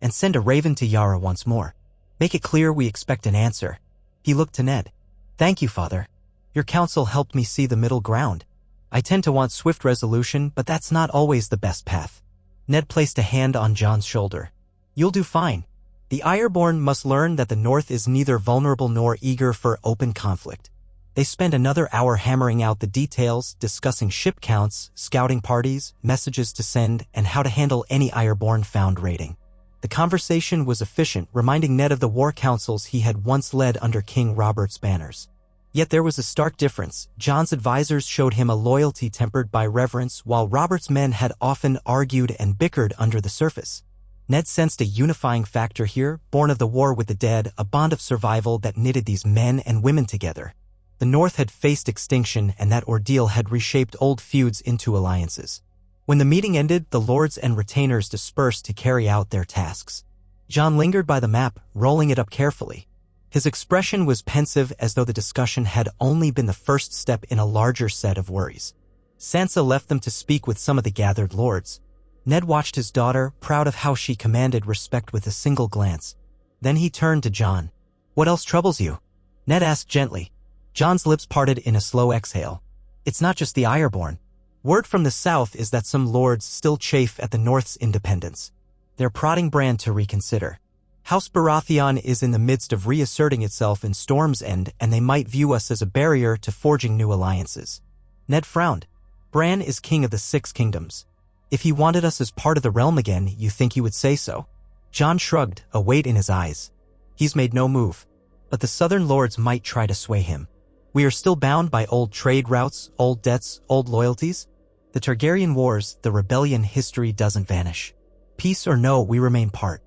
And send a raven to Yara once more. Make it clear we expect an answer." He looked to Ned. "Thank you, Father. Your counsel helped me see the middle ground. I tend to want swift resolution, but that's not always the best path." Ned placed a hand on Jon's shoulder. "You'll do fine. The Ironborn must learn that the North is neither vulnerable nor eager for open conflict." They spent another hour hammering out the details, discussing ship counts, scouting parties, messages to send, and how to handle any Ironborn found raiding. The conversation was efficient, reminding Ned of the war councils he had once led under King Robert's banners. Yet there was a stark difference. Jon's advisors showed him a loyalty tempered by reverence, while Robert's men had often argued and bickered under the surface. Ned sensed a unifying factor here, born of the war with the dead, a bond of survival that knitted these men and women together. The North had faced extinction, and that ordeal had reshaped old feuds into alliances. When the meeting ended, the lords and retainers dispersed to carry out their tasks. Jon lingered by the map, rolling it up carefully. His expression was pensive, as though the discussion had only been the first step in a larger set of worries. Sansa left them to speak with some of the gathered lords. Ned watched his daughter, proud of how she commanded respect with a single glance. Then he turned to Jon. "What else troubles you?" Ned asked gently. Jon's lips parted in a slow exhale. "It's not just the Ironborn. Word from the south is that some lords still chafe at the North's independence. They're prodding Bran to reconsider. House Baratheon is in the midst of reasserting itself in Storm's End, and they might view us as a barrier to forging new alliances." Ned frowned. "Bran is king of the Six Kingdoms. If he wanted us as part of the realm again, you think he would say so?" Jon shrugged, a weight in his eyes. "He's made no move. But the southern lords might try to sway him. We are still bound by old trade routes, old debts, old loyalties. The Targaryen wars, the rebellion history doesn't vanish. Peace or no, we remain part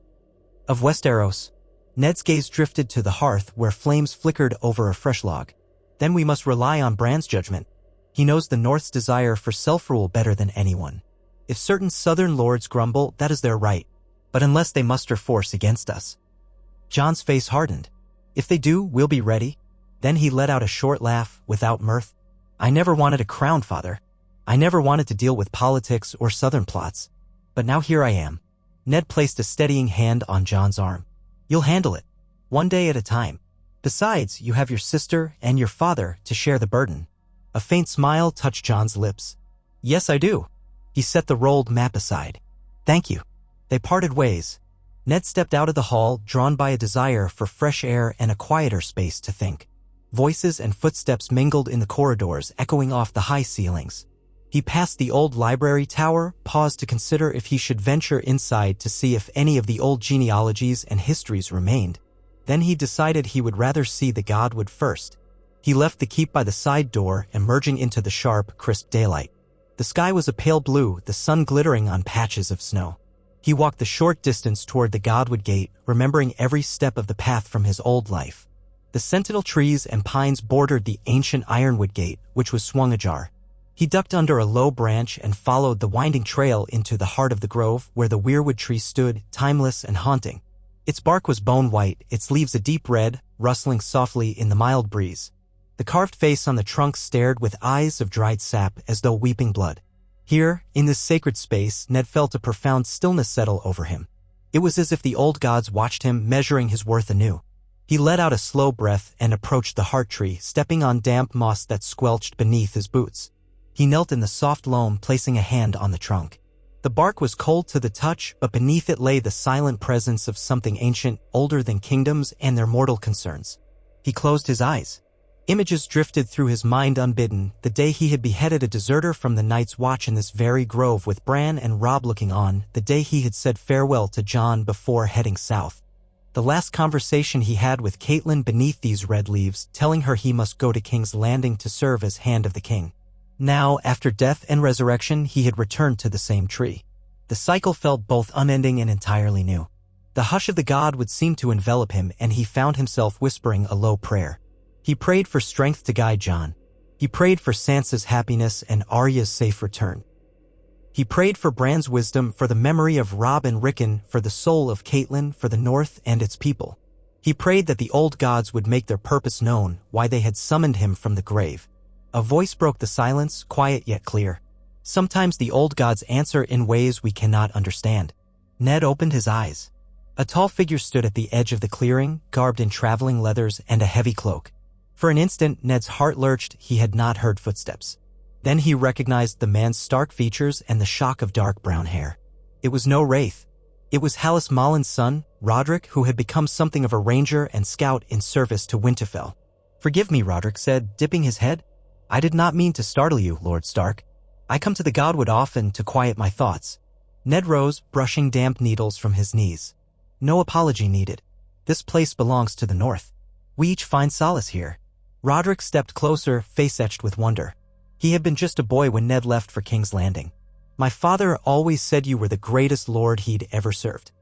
of Westeros." Ned's gaze drifted to the hearth where flames flickered over a fresh log. "Then we must rely on Bran's judgment. He knows the North's desire for self-rule better than anyone. If certain southern lords grumble, that is their right. But unless they muster force against us." Jon's face hardened. "If they do, we'll be ready." Then he let out a short laugh, without mirth. "I never wanted a crown, father. I never wanted to deal with politics or southern plots. But now here I am." Ned placed a steadying hand on Jon's arm. "You'll handle it, one day at a time. Besides, you have your sister and your father to share the burden." A faint smile touched Jon's lips. "Yes, I do." He set the rolled map aside. "Thank you." They parted ways. Ned stepped out of the hall, drawn by a desire for fresh air and a quieter space to think. Voices and footsteps mingled in the corridors, echoing off the high ceilings. He passed the old library tower, paused to consider if he should venture inside to see if any of the old genealogies and histories remained. Then he decided he would rather see the Godwood first. He left the keep by the side door, emerging into the sharp, crisp daylight. The sky was a pale blue, the sun glittering on patches of snow. He walked the short distance toward the Godwood Gate, remembering every step of the path from his old life. The sentinel trees and pines bordered the ancient ironwood gate, which was swung ajar. He ducked under a low branch and followed the winding trail into the heart of the grove, where the weirwood tree stood, timeless and haunting. Its bark was bone white, its leaves a deep red, rustling softly in the mild breeze. The carved face on the trunk stared with eyes of dried sap, as though weeping blood. Here, in this sacred space, Ned felt a profound stillness settle over him. It was as if the old gods watched him, measuring his worth anew. He let out a slow breath and approached the heart tree, stepping on damp moss that squelched beneath his boots. He knelt in the soft loam, placing a hand on the trunk. The bark was cold to the touch, but beneath it lay the silent presence of something ancient, older than kingdoms and their mortal concerns. He closed his eyes. Images drifted through his mind unbidden, the day he had beheaded a deserter from the Night's Watch in this very grove with Bran and Robb looking on, the day he had said farewell to Jon before heading south. The last conversation he had with Catelyn beneath these red leaves, telling her he must go to King's Landing to serve as Hand of the King. Now, after death and resurrection, he had returned to the same tree. The cycle felt both unending and entirely new. The hush of the god would seem to envelop him, and he found himself whispering a low prayer. He prayed for strength to guide Jon. He prayed for Sansa's happiness and Arya's safe return. He prayed for Bran's wisdom, for the memory of Robb and Rickon, for the soul of Catelyn, for the North and its people. He prayed that the old gods would make their purpose known, why they had summoned him from the grave. A voice broke the silence, quiet yet clear. Sometimes the old gods answer in ways we cannot understand. Ned opened his eyes. A tall figure stood at the edge of the clearing, garbed in traveling leathers and a heavy cloak. For an instant, Ned's heart lurched. He had not heard footsteps. Then he recognized the man's stark features and the shock of dark brown hair. It was no wraith. It was Hallis Mallin's son, Rodrik, who had become something of a ranger and scout in service to Winterfell. "Forgive me," Rodrik said, dipping his head. "I did not mean to startle you, Lord Stark. I come to the Godwood often to quiet my thoughts." Ned rose, brushing damp needles from his knees. "No apology needed. This place belongs to the North. We each find solace here." Rodrik stepped closer, face etched with wonder. He had been just a boy when Ned left for King's Landing. "My father always said you were the greatest lord he'd ever served."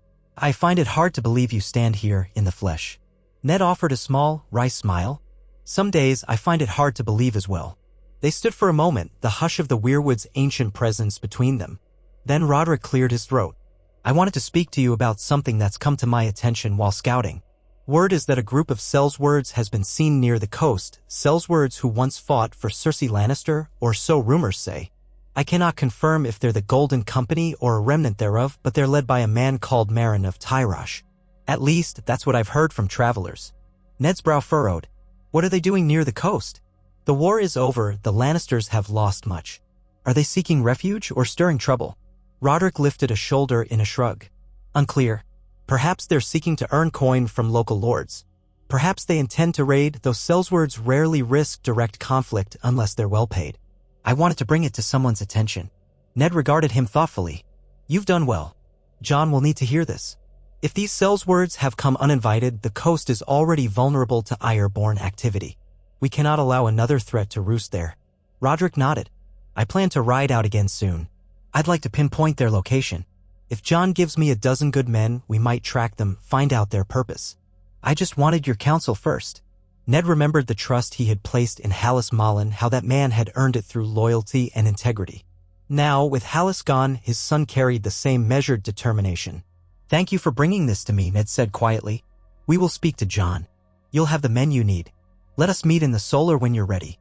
I find it hard to believe you stand here in the flesh. Ned offered a small, wry smile. Some days I find it hard to believe as well. They stood for a moment, the hush of the Weirwood's ancient presence between them. Then Roderick cleared his throat. I wanted to speak to you about something that's come to my attention while scouting. Word is that a group of Sellswords has been seen near the coast, Sellswords who once fought for Cersei Lannister, or so rumors say. I cannot confirm if they're the Golden Company or a remnant thereof, but they're led by a man called Meryn of Tyrosh. At least, that's what I've heard from travelers. Ned's brow furrowed. What are they doing near the coast? The war is over, the Lannisters have lost much. Are they seeking refuge or stirring trouble? Roderick lifted a shoulder in a shrug. Unclear. Perhaps they're seeking to earn coin from local lords. Perhaps they intend to raid, though Sellswords rarely risk direct conflict unless they're well paid. I wanted to bring it to someone's attention. Ned regarded him thoughtfully. You've done well. Jon will need to hear this. If these Sellswords have come uninvited, the coast is already vulnerable to Ironborn activity. We cannot allow another threat to roost there. Roderick nodded. I plan to ride out again soon. I'd like to pinpoint their location. If Jon gives me a dozen good men, we might track them, find out their purpose. I just wanted your counsel first. Ned remembered the trust he had placed in Hallis Malin, how that man had earned it through loyalty and integrity. Now, with Hallis gone, his son carried the same measured determination. Thank you for bringing this to me, Ned said quietly. We will speak to Jon. You'll have the men you need. Let us meet in the Solar when you're ready.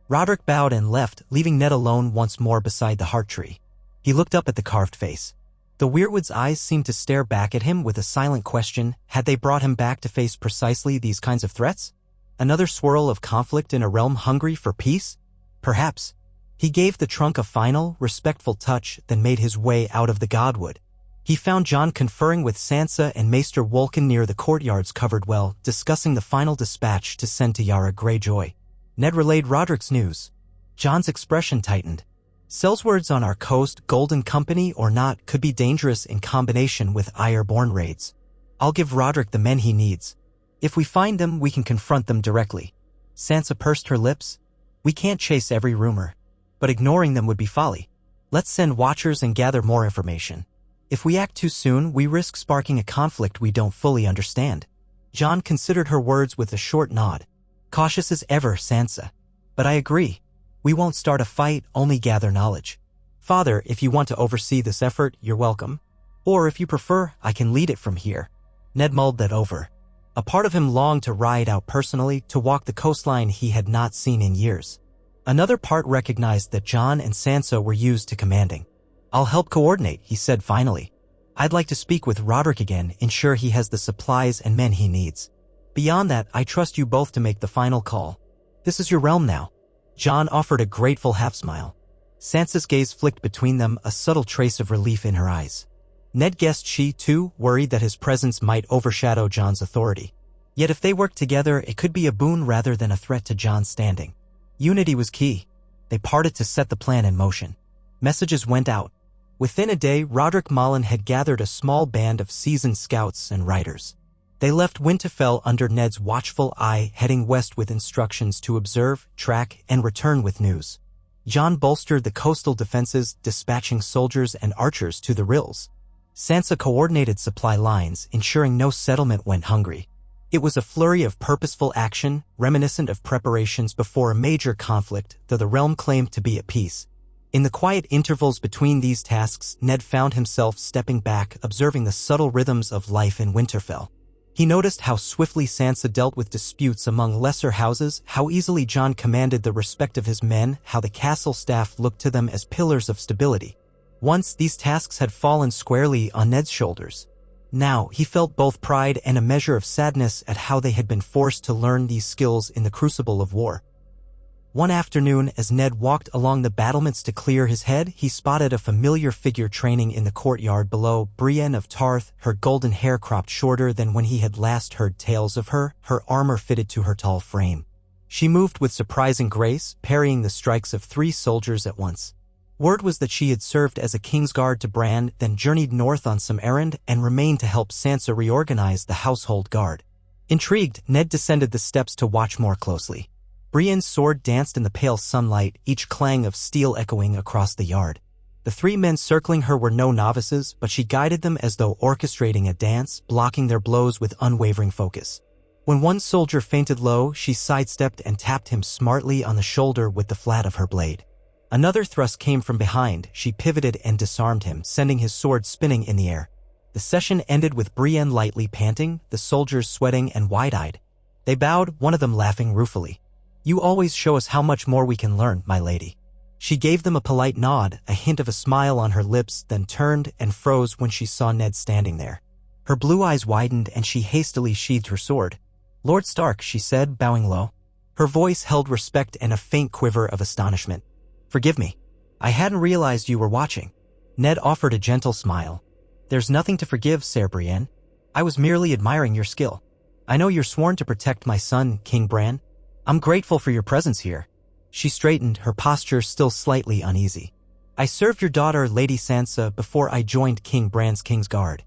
Roderick bowed and left, leaving Ned alone once more beside the heart tree. He looked up at the carved face. The Weirwood's eyes seemed to stare back at him with a silent question. Had they brought him back to face precisely these kinds of threats? Another swirl of conflict in a realm hungry for peace? Perhaps. He gave the trunk a final, respectful touch, then made his way out of the Godwood. He found Jon conferring with Sansa and Maester Wolkan near the courtyards covered well, discussing the final dispatch to send to Yara Greyjoy. Ned relayed Roderick's news. Jon's expression tightened. Sellswords on our coast, Golden Company or not, could be dangerous in combination with Ironborn raids. I'll give Roderick the men he needs. If we find them, we can confront them directly. Sansa pursed her lips. We can't chase every rumor. But ignoring them would be folly. Let's send watchers and gather more information. If we act too soon, we risk sparking a conflict we don't fully understand. Jon considered her words with a short nod. Cautious as ever, Sansa. But I agree. We won't start a fight, only gather knowledge. Father, if you want to oversee this effort, you're welcome. Or if you prefer, I can lead it from here. Ned mulled that over. A part of him longed to ride out personally, to walk the coastline he had not seen in years. Another part recognized that Jon and Sansa were used to commanding. I'll help coordinate, he said finally. I'd like to speak with Roderick again, ensure he has the supplies and men he needs. Beyond that, I trust you both to make the final call. This is your realm now. Jon offered a grateful half-smile. Sansa's gaze flicked between them, a subtle trace of relief in her eyes. Ned guessed she, too, worried that his presence might overshadow Jon's authority. Yet if they worked together, it could be a boon rather than a threat to Jon's standing. Unity was key. They parted to set the plan in motion. Messages went out. Within a day, Roderick Malin had gathered a small band of seasoned scouts and riders. They left Winterfell under Ned's watchful eye, heading west with instructions to observe, track, and return with news. Jon bolstered the coastal defenses, dispatching soldiers and archers to the rills. Sansa coordinated supply lines, ensuring no settlement went hungry. It was a flurry of purposeful action, reminiscent of preparations before a major conflict, though the realm claimed to be at peace. In the quiet intervals between these tasks, Ned found himself stepping back, observing the subtle rhythms of life in Winterfell. He noticed how swiftly Sansa dealt with disputes among lesser houses, how easily Jon commanded the respect of his men, how the castle staff looked to them as pillars of stability. Once, these tasks had fallen squarely on Ned's shoulders. Now, he felt both pride and a measure of sadness at how they had been forced to learn these skills in the crucible of war. One afternoon, as Ned walked along the battlements to clear his head, he spotted a familiar figure training in the courtyard below. Brienne of Tarth, her golden hair cropped shorter than when he had last heard tales of her, her armor fitted to her tall frame. She moved with surprising grace, parrying the strikes of 3 soldiers at once. Word was that she had served as a Kingsguard to Bran, then journeyed north on some errand, and remained to help Sansa reorganize the household guard. Intrigued, Ned descended the steps to watch more closely. Brienne's sword danced in the pale sunlight, each clang of steel echoing across the yard. The The 3 men circling her were no novices, but she guided them as though orchestrating a dance, blocking their blows with unwavering focus. When one soldier fainted low, she sidestepped and tapped him smartly on the shoulder with the flat of her blade. Another thrust came from behind. She pivoted and disarmed him, sending his sword spinning in the air. The session ended with Brienne lightly panting, the soldiers sweating and wide-eyed. They bowed, one of them laughing ruefully. "You always show us how much more we can learn, my lady." She gave them a polite nod, a hint of a smile on her lips, then turned and froze when she saw Ned standing there. Her blue eyes widened and she hastily sheathed her sword. "Lord Stark," she said, bowing low. Her voice held respect and a faint quiver of astonishment. "Forgive me. I hadn't realized you were watching." Ned offered a gentle smile. "There's nothing to forgive, Sir Brienne. I was merely admiring your skill. I know you're sworn to protect my son, King Bran. I'm grateful for your presence here." She straightened, her posture still slightly uneasy. "I served your daughter, Lady Sansa, before I joined King Bran's Kingsguard.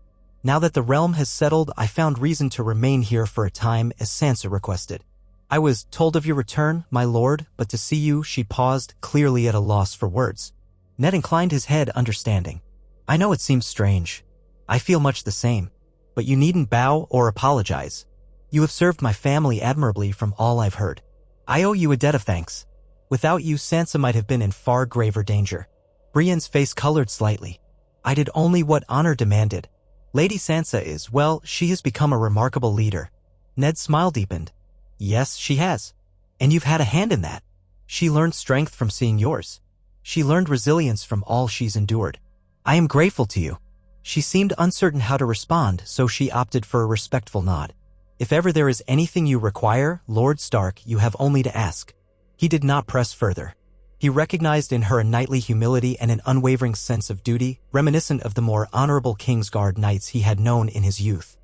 Now that the realm has settled, I found reason to remain here for a time, as Sansa requested. I was told of your return, my lord, but to see you," she paused, clearly at a loss for words. Ned inclined his head, understanding. "I know it seems strange. I feel much the same. But you needn't bow or apologize. You have served my family admirably from all I've heard. I owe you a debt of thanks. Without you, Sansa might have been in far graver danger." Brienne's face colored slightly. "I did only what honor demanded. Lady Sansa is, well, she has become a remarkable leader." Ned's smile deepened. "Yes, she has. And you've had a hand in that. She learned strength from seeing yours. She learned resilience from all she's endured. I am grateful to you." She seemed uncertain how to respond, so she opted for a respectful nod. "If ever there is anything you require, Lord Stark, you have only to ask." He did not press further. He recognized in her a knightly humility and an unwavering sense of duty, reminiscent of the more honorable Kingsguard knights he had known in his youth.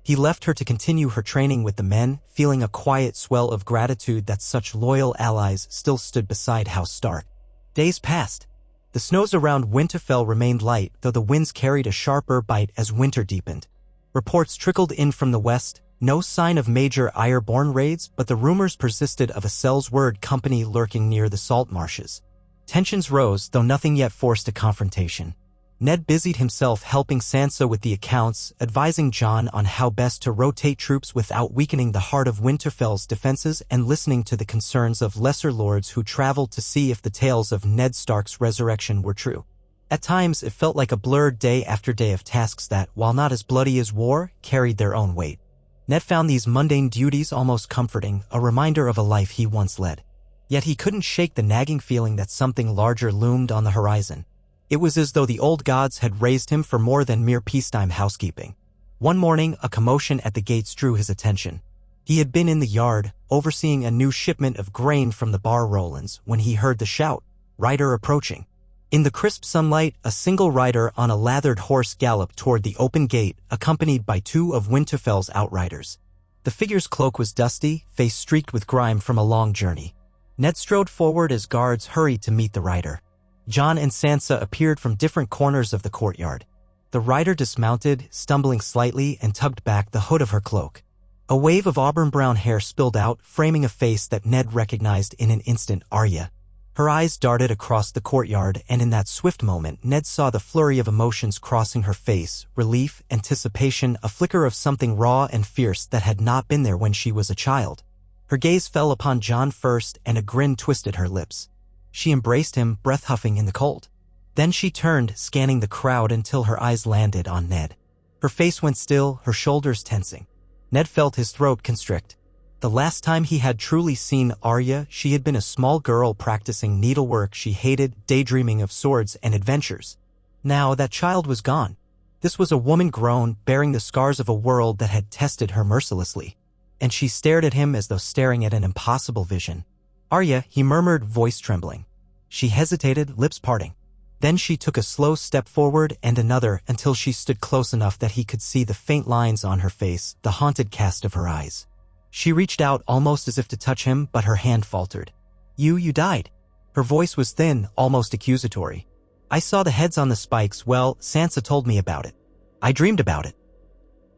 He left her to continue her training with the men, feeling a quiet swell of gratitude that such loyal allies still stood beside House Stark. Days passed. The snows around Winterfell remained light, though the winds carried a sharper bite as winter deepened. Reports trickled in from the west, no sign of major Ironborn raids, but the rumors persisted of a Sellsword company lurking near the salt marshes. Tensions rose, though nothing yet forced a confrontation. Ned busied himself helping Sansa with the accounts, advising Jon on how best to rotate troops without weakening the heart of Winterfell's defenses, and listening to the concerns of lesser lords who traveled to see if the tales of Ned Stark's resurrection were true. At times, it felt like a blurred day after day of tasks that, while not as bloody as war, carried their own weight. Ned found these mundane duties almost comforting, a reminder of a life he once led. Yet he couldn't shake the nagging feeling that something larger loomed on the horizon. It was as though the old gods had raised him for more than mere peacetime housekeeping. One morning, a commotion at the gates drew his attention. He had been in the yard, overseeing a new shipment of grain from the Bar Rowlands, when he heard the shout, "Rider approaching." In the crisp sunlight, a single rider on a lathered horse galloped toward the open gate, accompanied by 2 of Winterfell's outriders. The figure's cloak was dusty, face streaked with grime from a long journey. Ned strode forward as guards hurried to meet the rider. Jon and Sansa appeared from different corners of the courtyard. The rider dismounted, stumbling slightly, and tugged back the hood of her cloak. A wave of auburn-brown hair spilled out, framing a face that Ned recognized in an instant: Arya. Her eyes darted across the courtyard, and in that swift moment, Ned saw the flurry of emotions crossing her face: relief, anticipation, a flicker of something raw and fierce that had not been there when she was a child. Her gaze fell upon Jon first, and a grin twisted her lips. She embraced him, breath huffing in the cold. Then she turned, scanning the crowd until her eyes landed on Ned. Her face went still, her shoulders tensing. Ned felt his throat constrict. The last time he had truly seen Arya, she had been a small girl practicing needlework she hated, daydreaming of swords and adventures. Now that child was gone. This was a woman grown, bearing the scars of a world that had tested her mercilessly. And she stared at him as though staring at an impossible vision. "Arya," he murmured, voice trembling. She hesitated, lips parting. Then she took a slow step forward and another, until she stood close enough that he could see the faint lines on her face, the haunted cast of her eyes. She reached out almost as if to touch him, but her hand faltered. You died." Her voice was thin, almost accusatory. "I saw the heads on the spikes. Well, Sansa told me about it. I dreamed about it.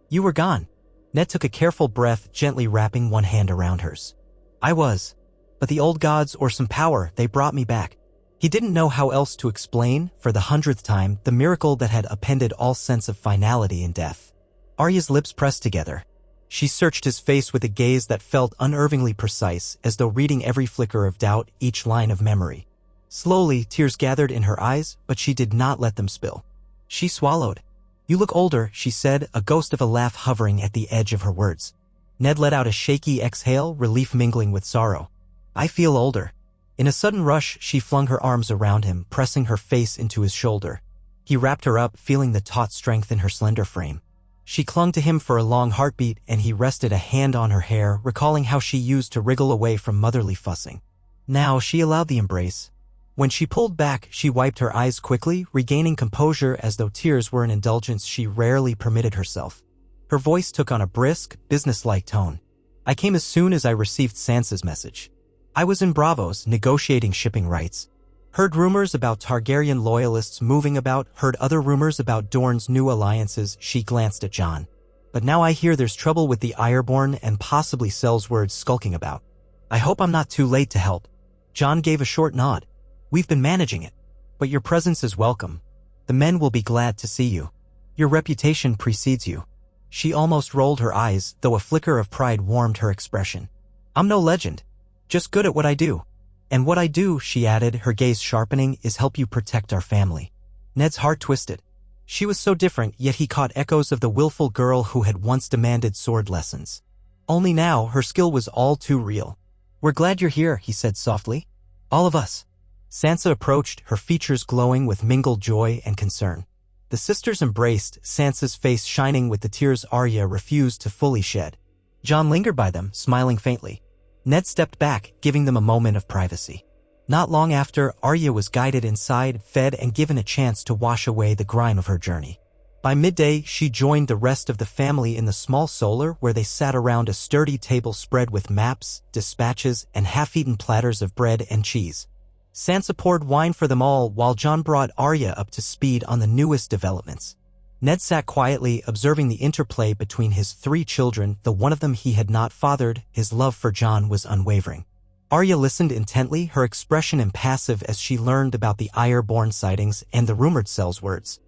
You were gone." Ned took a careful breath, gently wrapping one hand around hers. "I was. But the old gods, or some power, they brought me back. He didn't know how else to explain, for the 100th time, the miracle that had upended all sense of finality in death. Arya's lips pressed together. She searched his face with a gaze that felt unnervingly precise, as though reading every flicker of doubt, each line of memory. Slowly, tears gathered in her eyes, but she did not let them spill. She swallowed. "You look older," she said, a ghost of a laugh hovering at the edge of her words. Ned let out a shaky exhale, relief mingling with sorrow. "I feel older." In a sudden rush, she flung her arms around him, pressing her face into his shoulder. He wrapped her up, feeling the taut strength in her slender frame. She clung to him for a long heartbeat, and he rested a hand on her hair, recalling how she used to wriggle away from motherly fussing. Now she allowed the embrace. When she pulled back, she wiped her eyes quickly, regaining composure as though tears were an indulgence she rarely permitted herself. Her voice took on a brisk, businesslike tone. "I came as soon as I received Sansa's message. I was in Braavos, negotiating shipping rights. Heard rumors about Targaryen loyalists moving about, heard other rumors about Dorne's new alliances." She glanced at Jon. "But now I hear there's trouble with the Ironborn and possibly Selzwerd skulking about. I hope I'm not too late to help." Jon gave a short nod. "We've been managing it. But your presence is welcome. The men will be glad to see you. Your reputation precedes you." She almost rolled her eyes, though a flicker of pride warmed her expression. "I'm no legend. Just good at what I do. And what I do," she added, her gaze sharpening, "is help you protect our family." Ned's heart twisted. She was so different, yet he caught echoes of the willful girl who had once demanded sword lessons. Only now, her skill was all too real. "We're glad you're here," he said softly. "All of us." Sansa approached, her features glowing with mingled joy and concern. The sisters embraced, Sansa's face shining with the tears Arya refused to fully shed. Jon lingered by them, smiling faintly. Ned stepped back, giving them a moment of privacy. Not long after, Arya was guided inside, fed, and given a chance to wash away the grime of her journey. By midday, she joined the rest of the family in the small solar where they sat around a sturdy table spread with maps, dispatches, and half-eaten platters of bread and cheese. Sansa poured wine for them all while Jon brought Arya up to speed on the newest developments. Ned sat quietly, observing the interplay between his 3 children, though one of them he had not fathered. His love for Jon was unwavering. Arya listened intently, her expression impassive as she learned about the Ironborn sightings and the rumored Selzwerds.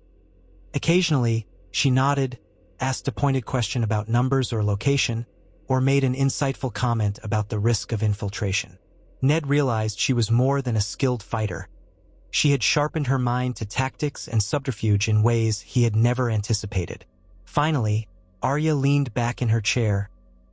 Occasionally, she nodded, asked a pointed question about numbers or location, or made an insightful comment about the risk of infiltration. Ned realized she was more than a skilled fighter. She had sharpened her mind to tactics and subterfuge in ways he had never anticipated. Finally, Arya leaned back in her chair,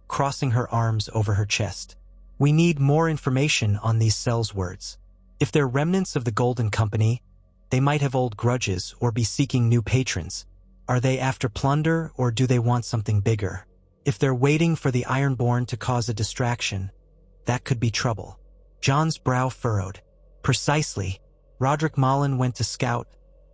crossing her arms over her chest. "We need more information on these Selzwerds. If they're remnants of the Golden Company, they might have old grudges or be seeking new patrons. Are they after plunder or do they want something bigger? If they're waiting for the Ironborn to cause a distraction, that could be trouble." Jon's brow furrowed. "Precisely. Roderick Mullen went to scout,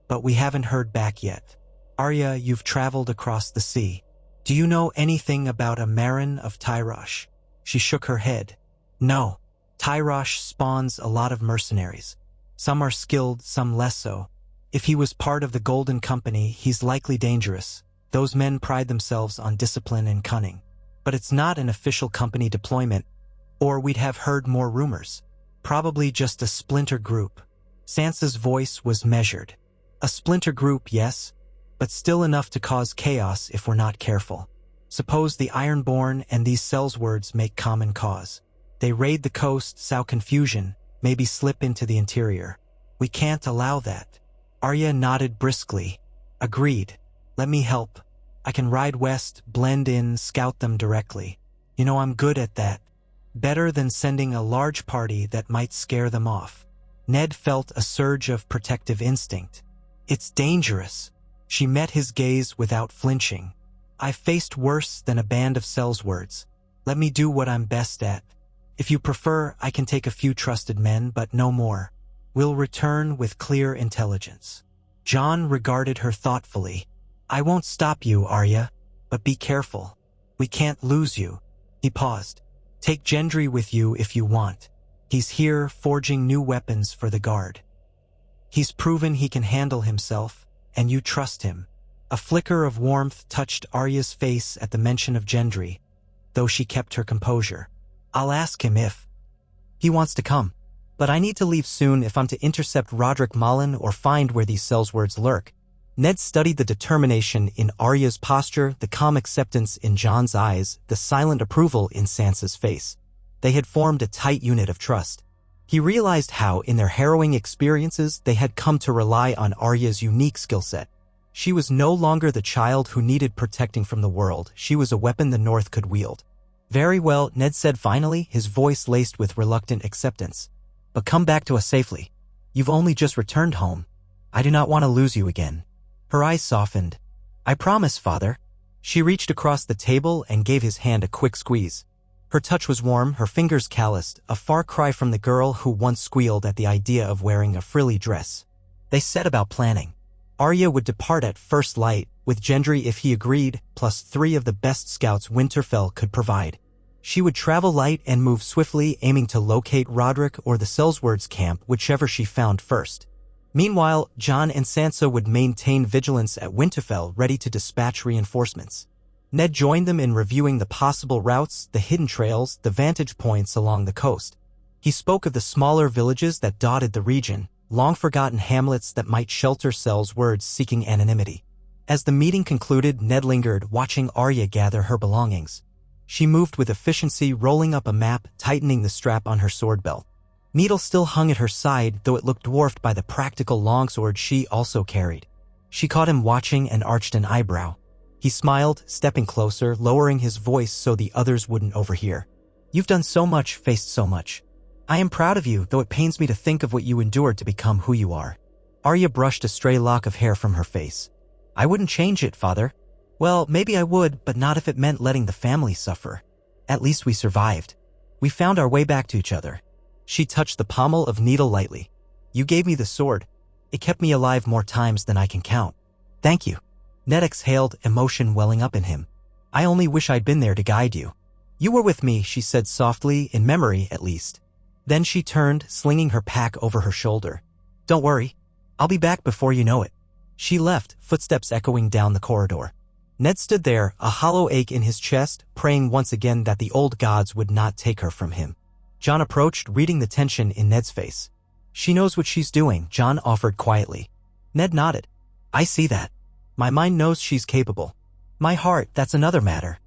but we haven't heard back yet. Arya, you've traveled across the sea. Do you know anything about a Marin of Tyrosh?" She shook her head. "No. Tyrosh spawns a lot of mercenaries. Some are skilled, some less so. If he was part of the Golden Company, he's likely dangerous. Those men pride themselves on discipline and cunning. But it's not an official company deployment, or we'd have heard more rumors. Probably just a splinter group." Sansa's voice was measured. "A splinter group, yes, but still enough to cause chaos if we're not careful. Suppose the Ironborn and these Selzwerds make common cause. They raid the coast, sow confusion, maybe slip into the interior. We can't allow that." Arya nodded briskly. "Agreed. Let me help. I can ride west, blend in, scout them directly. You know I'm good at that. Better than sending a large party that might scare them off." Ned felt a surge of protective instinct. "It's dangerous." She met his gaze without flinching. "I've faced worse than a band of Selzwerds. Let me do what I'm best at. If you prefer, I can take a few trusted men, but no more. We'll return with clear intelligence." Jon regarded her thoughtfully. "I won't stop you, Arya, but be careful. We can't lose you." He paused. "Take Gendry with you if you want. He's here forging new weapons for the Guard. He's proven he can handle himself, and you trust him." A flicker of warmth touched Arya's face at the mention of Gendry, though she kept her composure. "I'll ask him if he wants to come." But I need to leave soon if I'm to intercept Roderick Mullen or find where these Sellswords lurk. Ned studied the determination in Arya's posture, the calm acceptance in Jon's eyes, the silent approval in Sansa's face. They had formed a tight unit of trust. He realized how, in their harrowing experiences, they had come to rely on Arya's unique skill set. She was no longer the child who needed protecting from the world. She was a weapon the North could wield. Very well, Ned said finally, his voice laced with reluctant acceptance. But come back to us safely. You've only just returned home. I do not want to lose you again. Her eyes softened. I promise, father. She reached across the table and gave his hand a quick squeeze. Her touch was warm, her fingers calloused, a far cry from the girl who once squealed at the idea of wearing a frilly dress. They set about planning. Arya would depart at first light, with Gendry if he agreed, plus 3 of the best scouts Winterfell could provide. She would travel light and move swiftly, aiming to locate Roderick or the Sellswords camp, whichever she found first. Meanwhile, Jon and Sansa would maintain vigilance at Winterfell, ready to dispatch reinforcements. Ned joined them in reviewing the possible routes, the hidden trails, the vantage points along the coast. He spoke of the smaller villages that dotted the region, long-forgotten hamlets that might shelter Sellswords seeking anonymity. As the meeting concluded, Ned lingered, watching Arya gather her belongings. She moved with efficiency, rolling up a map, tightening the strap on her sword belt. Needle still hung at her side, though it looked dwarfed by the practical longsword she also carried. She caught him watching and arched an eyebrow. He smiled, stepping closer, lowering his voice so the others wouldn't overhear. You've done so much, faced so much. I am proud of you, though it pains me to think of what you endured to become who you are. Arya brushed a stray lock of hair from her face. I wouldn't change it, father. Well, maybe I would, but not if it meant letting the family suffer. At least we survived. We found our way back to each other. She touched the pommel of Needle lightly. You gave me the sword. It kept me alive more times than I can count. Thank you. Ned exhaled, emotion welling up in him. I only wish I'd been there to guide you. You were with me, she said softly, in memory at least. Then she turned, slinging her pack over her shoulder. Don't worry. I'll be back before you know it. She left, footsteps echoing down the corridor. Ned stood there, a hollow ache in his chest, praying once again that the old gods would not take her from him. Jon approached, reading the tension in Ned's face. She knows what she's doing, Jon offered quietly. Ned nodded. I see that. My mind knows she's capable. My heart, that's another matter.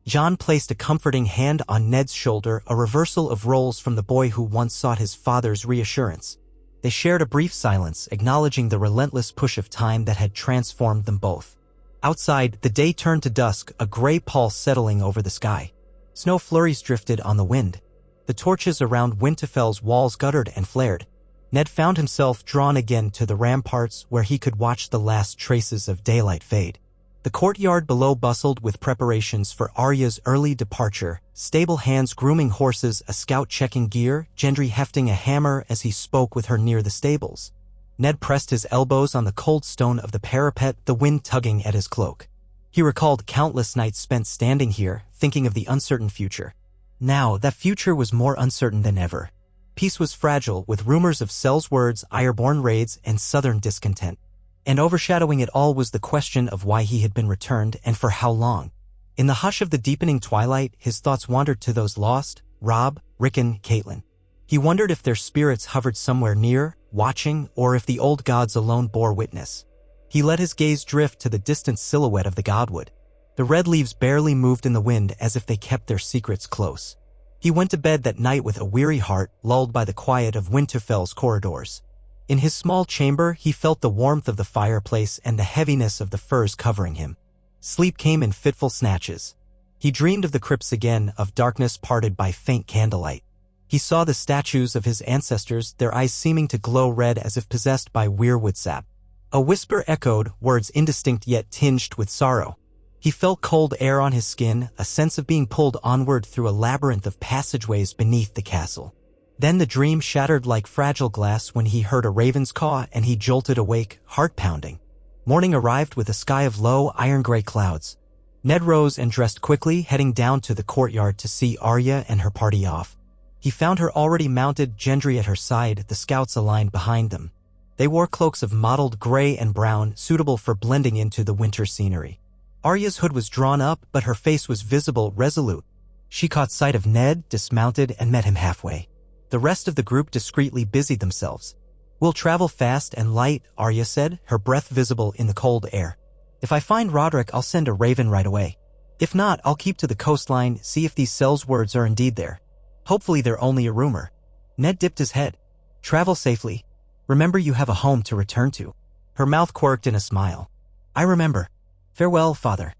Jon placed a comforting hand on Ned's shoulder, a reversal of roles from the boy who once sought his father's reassurance. They shared a brief silence, acknowledging the relentless push of time that had transformed them both. Outside, the day turned to dusk, a gray pall settling over the sky. Snow flurries drifted on the wind. The torches around Winterfell's walls guttered and flared. Ned found himself drawn again to the ramparts where he could watch the last traces of daylight fade. The courtyard below bustled with preparations for Arya's early departure, stable hands grooming horses, a scout checking gear, Gendry hefting a hammer as he spoke with her near the stables. Ned pressed his elbows on the cold stone of the parapet, the wind tugging at his cloak. He recalled countless nights spent standing here, thinking of the uncertain future. Now, that future was more uncertain than ever. Peace was fragile, with rumors of Sellswords, Ironborn raids, and southern discontent. And overshadowing it all was the question of why he had been returned and for how long. In the hush of the deepening twilight, his thoughts wandered to those lost, Robb, Rickon, Catelyn. He wondered if their spirits hovered somewhere near, watching, or if the old gods alone bore witness. He let his gaze drift to the distant silhouette of the godwood. The red leaves barely moved in the wind as if they kept their secrets close. He went to bed that night with a weary heart, lulled by the quiet of Winterfell's corridors. In his small chamber, he felt the warmth of the fireplace and the heaviness of the furs covering him. Sleep came in fitful snatches. He dreamed of the crypts again, of darkness parted by faint candlelight. He saw the statues of his ancestors, their eyes seeming to glow red as if possessed by weirwood sap. A whisper echoed, words indistinct yet tinged with sorrow. He felt cold air on his skin, a sense of being pulled onward through a labyrinth of passageways beneath the castle. Then the dream shattered like fragile glass when he heard a raven's caw and he jolted awake, heart pounding. Morning arrived with a sky of low, iron-gray clouds. Ned rose and dressed quickly, heading down to the courtyard to see Arya and her party off. He found her already mounted, Gendry at her side, the scouts aligned behind them. They wore cloaks of mottled gray and brown, suitable for blending into the winter scenery. Arya's hood was drawn up, but her face was visible, resolute. She caught sight of Ned, dismounted, and met him halfway. The rest of the group discreetly busied themselves. "We'll travel fast and light," Arya said, her breath visible in the cold air. "If I find Roderick, I'll send a raven right away. If not, I'll keep to the coastline, see if these Sells words are indeed there. Hopefully they're only a rumor." Ned dipped his head. "Travel safely. Remember you have a home to return to." Her mouth quirked in a smile. "I remember. Farewell, father."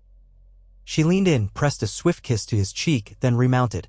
She leaned in, pressed a swift kiss to his cheek, then remounted.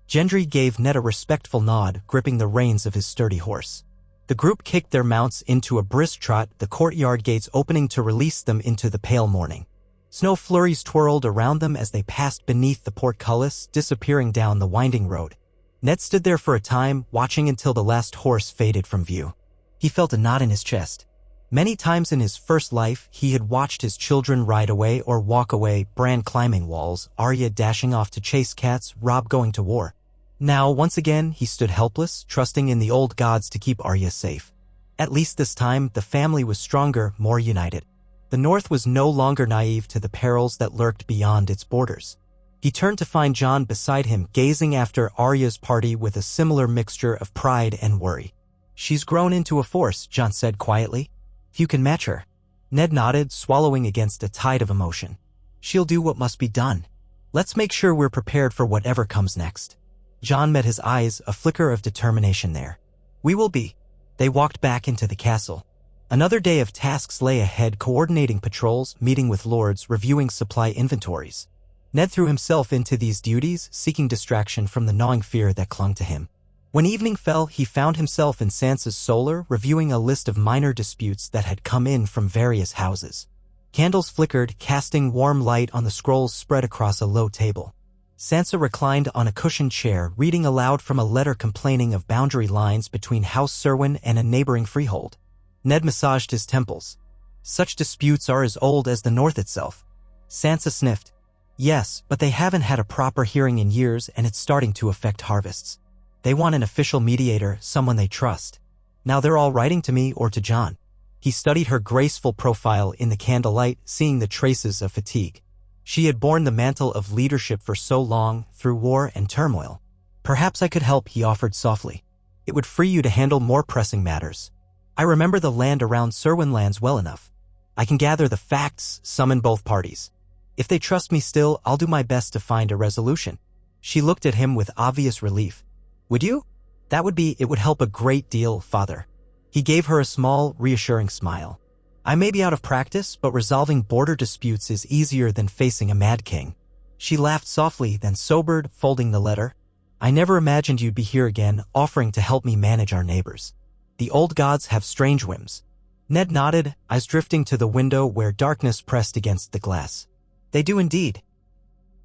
Gendry gave Ned a respectful nod, gripping the reins of his sturdy horse. The group kicked their mounts into a brisk trot, the courtyard gates opening to release them into the pale morning. Snow flurries twirled around them as they passed beneath the portcullis, disappearing down the winding road. Ned stood there for a time, watching until the last horse faded from view. He felt a knot in his chest. Many times in his first life, he had watched his children ride away or walk away, Bran climbing walls, Arya dashing off to chase cats, Robb going to war. Now, once again, he stood helpless, trusting in the old gods to keep Arya safe. At least this time, the family was stronger, more united. The North was no longer naive to the perils that lurked beyond its borders. He turned to find Jon beside him, gazing after Arya's party with a similar mixture of pride and worry. "She's grown into a force," Jon said quietly. "If you can match her." Ned nodded, swallowing against a tide of emotion. "She'll do what must be done. Let's make sure we're prepared for whatever comes next." Jon met his eyes, a flicker of determination there. "We will be." They walked back into the castle. Another day of tasks lay ahead, coordinating patrols, meeting with lords, reviewing supply inventories. Ned threw himself into these duties, seeking distraction from the gnawing fear that clung to him. When evening fell, he found himself in Sansa's solar, reviewing a list of minor disputes that had come in from various houses. Candles flickered, casting warm light on the scrolls spread across a low table. Sansa reclined on a cushioned chair, reading aloud from a letter complaining of boundary lines between House Serwyn and a neighboring freehold. Ned massaged his temples. "Such disputes are as old as the North itself." Sansa sniffed. "Yes, but they haven't had a proper hearing in years, and it's starting to affect harvests. They want an official mediator, someone they trust. Now they're all writing to me or to Jon." He studied her graceful profile in the candlelight, seeing the traces of fatigue. She had borne the mantle of leadership for so long, through war and turmoil. "Perhaps I could help," he offered softly. "It would free you to handle more pressing matters. I remember the land around Serwyn lands well enough. I can gather the facts, summon both parties. If they trust me still, I'll do my best to find a resolution." She looked at him with obvious relief. "Would you?" It would help a great deal, father." He gave her a small, reassuring smile. "I may be out of practice, but resolving border disputes is easier than facing a mad king." She laughed softly, then sobered, folding the letter. "I never imagined you'd be here again, offering to help me manage our neighbors. The old gods have strange whims." Ned nodded, eyes drifting to the window where darkness pressed against the glass. "They do indeed."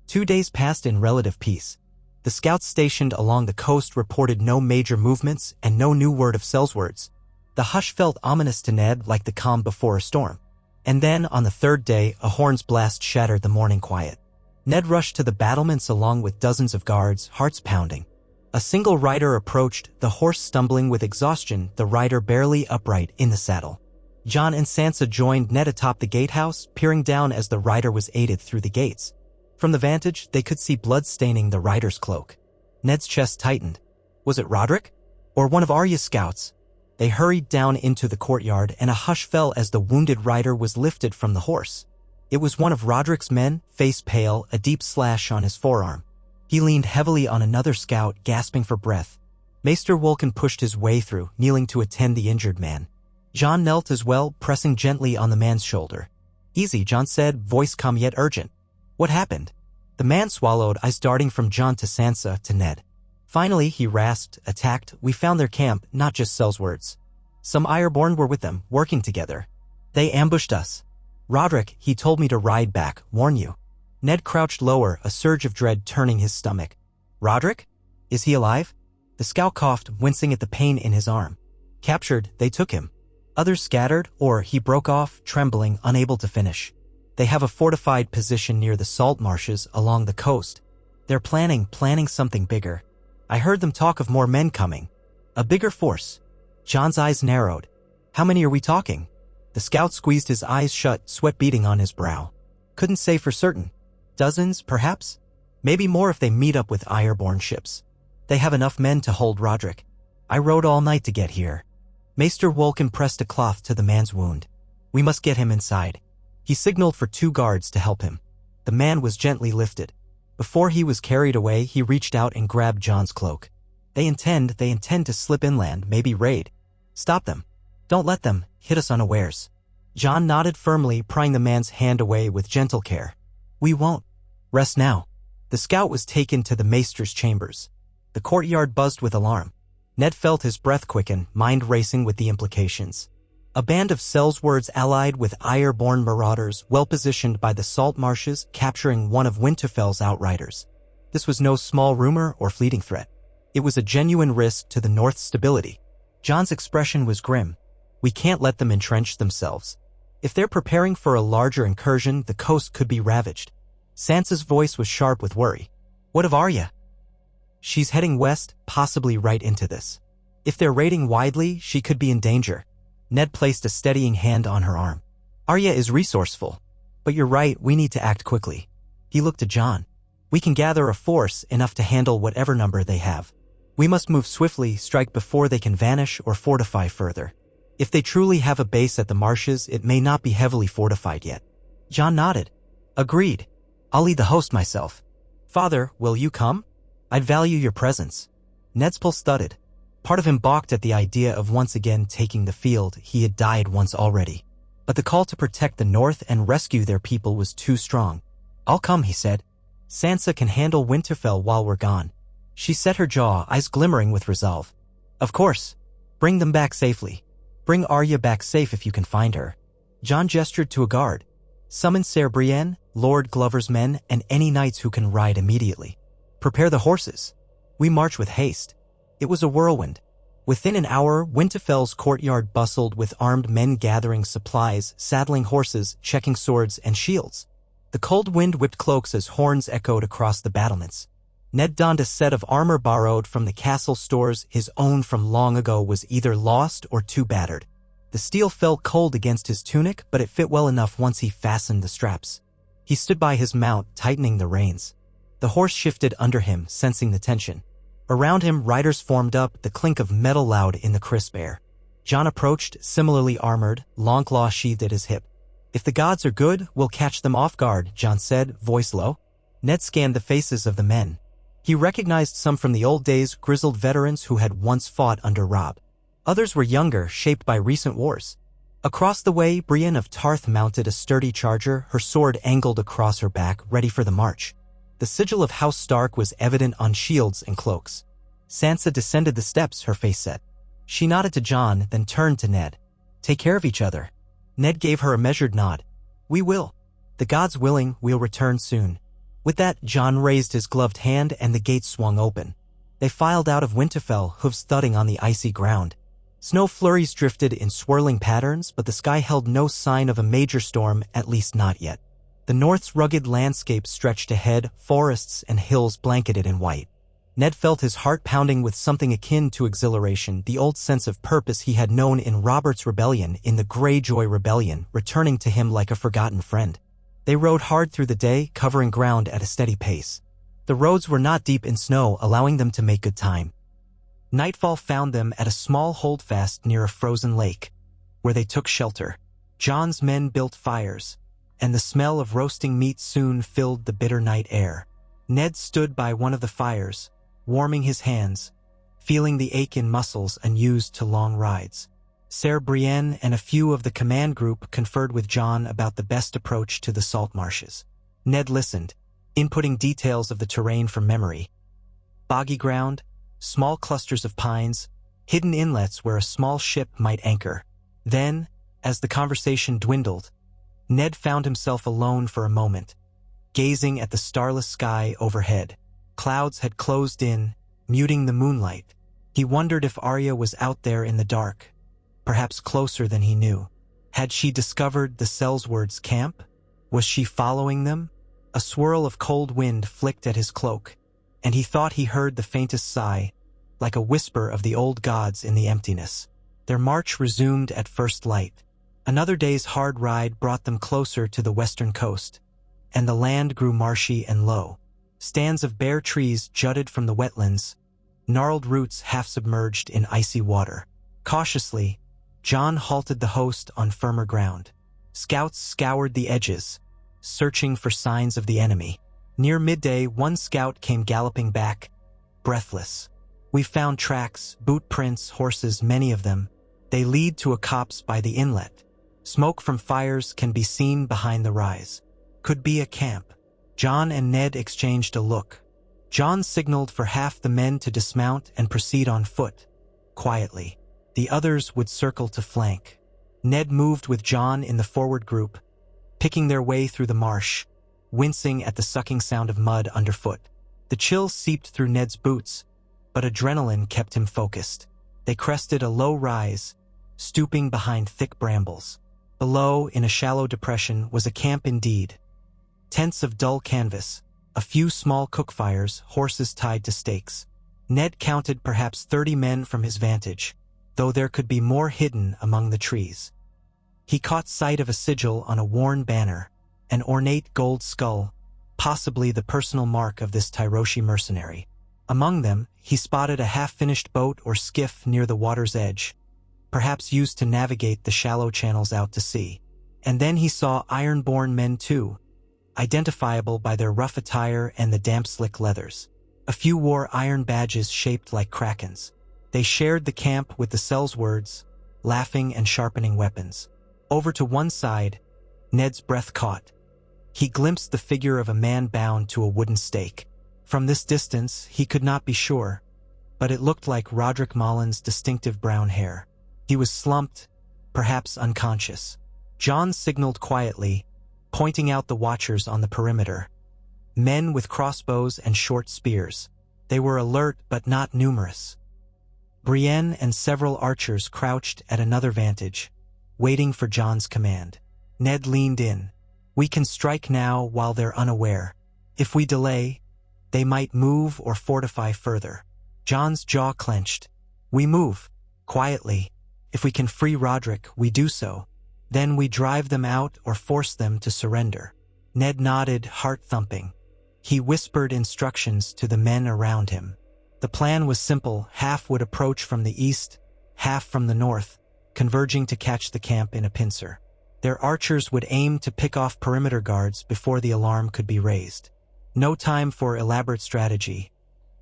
2 days passed in relative peace. The scouts stationed along the coast reported no major movements and no new word of Sells words. The hush felt ominous to Ned, like the calm before a storm. And then, on the third day, a horn's blast shattered the morning quiet. Ned rushed to the battlements along with dozens of guards, hearts pounding. A single rider approached, the horse stumbling with exhaustion, the rider barely upright in the saddle. Jon and Sansa joined Ned atop the gatehouse, peering down as the rider was aided through the gates. From the vantage, they could see blood staining the rider's cloak. Ned's chest tightened. Was it Roderick? Or one of Arya's scouts? They hurried down into the courtyard, and a hush fell as the wounded rider was lifted from the horse. It was one of Roderick's men, face pale, a deep slash on his forearm. He leaned heavily on another scout, gasping for breath. Maester Wolkan pushed his way through, kneeling to attend the injured man. Jon knelt as well, pressing gently on the man's shoulder. "Easy," Jon said, voice calm yet urgent. "What happened?" The man swallowed, eyes darting from Jon to Sansa to Ned. Finally, he rasped, "Attacked. We found their camp, not just Sells words. Some Ironborn were with them, working together. They ambushed us. Roderick, he told me to ride back, warn you." Ned crouched lower, a surge of dread turning his stomach. "Roderick? Is he alive?" The scout coughed, wincing at the pain in his arm. "Captured, they took him. Others scattered, or," he broke off, trembling, unable to finish. "They have a fortified position near the salt marshes along the coast. They're planning something bigger. I heard them talk of more men coming. A bigger force." Jon's eyes narrowed. "How many are we talking?" The scout squeezed his eyes shut, sweat beading on his brow. "Couldn't say for certain. Dozens, perhaps? Maybe more if they meet up with Ironborn ships. They have enough men to hold Roderick." I rode all night to get here. Maester Wolken pressed a cloth to the man's wound. We must get him inside. He signaled for 2 guards to help him. The man was gently lifted. Before he was carried away, he reached out and grabbed John's cloak. They intend to slip inland, maybe raid. Stop them. Don't let them hit us unawares. John nodded firmly, prying the man's hand away with gentle care. We won't. Rest now. The scout was taken to the maester's chambers. The courtyard buzzed with alarm. Ned felt his breath quicken, mind racing with the implications. A band of Sellswords allied with Ire-born marauders, well-positioned by the salt marshes, capturing one of Winterfell's outriders. This was no small rumor or fleeting threat. It was a genuine risk to the North's stability. John's expression was grim. We can't let them entrench themselves. If they're preparing for a larger incursion, the coast could be ravaged. Sansa's voice was sharp with worry. What of Arya? She's heading west, possibly right into this. If they're raiding widely, she could be in danger. Ned placed a steadying hand on her arm. Arya is resourceful. But you're right, we need to act quickly. He looked at John. We can gather a force enough to handle whatever number they have. We must move swiftly, strike before they can vanish or fortify further. If they truly have a base at the marshes, it may not be heavily fortified yet. John nodded. Agreed. I'll lead the host myself. Father, will you come? I'd value your presence. Ned's pulse thudded. Part of him balked at the idea of once again taking the field. He had died once already. But the call to protect the North and rescue their people was too strong. I'll come, he said. Sansa can handle Winterfell while we're gone. She set her jaw, eyes glimmering with resolve. Of course. Bring them back safely. Bring Arya back safe if you can find her. John gestured to a guard. Summon Ser Brienne, Lord Glover's men, and any knights who can ride immediately. Prepare the horses. We march with haste. It was a whirlwind. Within an hour, Winterfell's courtyard bustled with armed men gathering supplies, saddling horses, checking swords and shields. The cold wind whipped cloaks as horns echoed across the battlements. Ned donned a set of armor borrowed from the castle stores. His own from long ago was either lost or too battered. The steel felt cold against his tunic, but it fit well enough once he fastened the straps. He stood by his mount, tightening the reins. The horse shifted under him, sensing the tension. Around him, riders formed up, the clink of metal loud in the crisp air. John approached, similarly armored, Longclaw sheathed at his hip. If the gods are good, we'll catch them off guard, John said, voice low. Ned scanned the faces of the men. He recognized some from the old days, grizzled veterans who had once fought under Robb. Others were younger, shaped by recent wars. Across the way, Brienne of Tarth mounted a sturdy charger, her sword angled across her back, ready for the march. The sigil of House Stark was evident on shields and cloaks. Sansa descended the steps, her face set. She nodded to John, then turned to Ned. Take care of each other. Ned gave her a measured nod. We will. The gods willing, we'll return soon. With that, John raised his gloved hand and the gates swung open. They filed out of Winterfell, hooves thudding on the icy ground. Snow flurries drifted in swirling patterns, but the sky held no sign of a major storm, at least not yet. The North's rugged landscape stretched ahead, forests and hills blanketed in white. Ned felt his heart pounding with something akin to exhilaration, the old sense of purpose he had known in Robert's Rebellion, in the Greyjoy Rebellion, returning to him like a forgotten friend. They rode hard through the day, covering ground at a steady pace. The roads were not deep in snow, allowing them to make good time. Nightfall found them at a small holdfast near a frozen lake, where they took shelter. John's men built fires, and the smell of roasting meat soon filled the bitter night air. Ned stood by one of the fires, warming his hands, feeling the ache in muscles unused to long rides. Ser Brienne and a few of the command group conferred with John about the best approach to the salt marshes. Ned listened, inputting details of the terrain from memory. Boggy ground, small clusters of pines, hidden inlets where a small ship might anchor. Then, as the conversation dwindled, Ned found himself alone for a moment, gazing at the starless sky overhead. Clouds had closed in, muting the moonlight. He wondered if Arya was out there in the dark, perhaps closer than he knew. Had she discovered the Sellswords' camp? Was she following them? A swirl of cold wind flicked at his cloak, and he thought he heard the faintest sigh, like a whisper of the old gods in the emptiness. Their march resumed at first light. Another day's hard ride brought them closer to the western coast, and the land grew marshy and low. Stands of bare trees jutted from the wetlands, gnarled roots half submerged in icy water. Cautiously, John halted the host on firmer ground. Scouts scoured the edges, searching for signs of the enemy. Near midday, one scout came galloping back, breathless. "We found tracks, boot prints, horses, many of them. They lead to a copse by the inlet. Smoke from fires can be seen behind the rise. Could be a camp." John and Ned exchanged a look. John signaled for half the men to dismount and proceed on foot, quietly. The others would circle to flank. Ned moved with John in the forward group, picking their way through the marsh, wincing at the sucking sound of mud underfoot. The chill seeped through Ned's boots, but adrenaline kept him focused. They crested a low rise, stooping behind thick brambles. Below, in a shallow depression, was a camp indeed. Tents of dull canvas, a few small cook fires, horses tied to stakes. Ned counted perhaps 30 men from his vantage, though there could be more hidden among the trees. He caught sight of a sigil on a worn banner, an ornate gold skull, possibly the personal mark of this Tyroshi mercenary. Among them, he spotted a half-finished boat or skiff near the water's edge, perhaps used to navigate the shallow channels out to sea. And then he saw iron-born men too, identifiable by their rough attire and the damp slick leathers. A few wore iron badges shaped like krakens. They shared the camp with the Sellswords, laughing and sharpening weapons. Over to one side, Ned's breath caught. He glimpsed the figure of a man bound to a wooden stake. From this distance, he could not be sure, but it looked like Roderick Mullen's distinctive brown hair. He was slumped, perhaps unconscious. John signaled quietly, pointing out the watchers on the perimeter. Men with crossbows and short spears. They were alert but not numerous. Brienne and several archers crouched at another vantage, waiting for John's command. Ned leaned in. "We can strike now while they're unaware. If we delay, they might move or fortify further." John's jaw clenched. "We move, quietly. If we can free Roderick, we do so. Then we drive them out or force them to surrender." Ned nodded, heart thumping. He whispered instructions to the men around him. The plan was simple. Half would approach from the east, half from the north, converging to catch the camp in a pincer. Their archers would aim to pick off perimeter guards before the alarm could be raised. No time for elaborate strategy.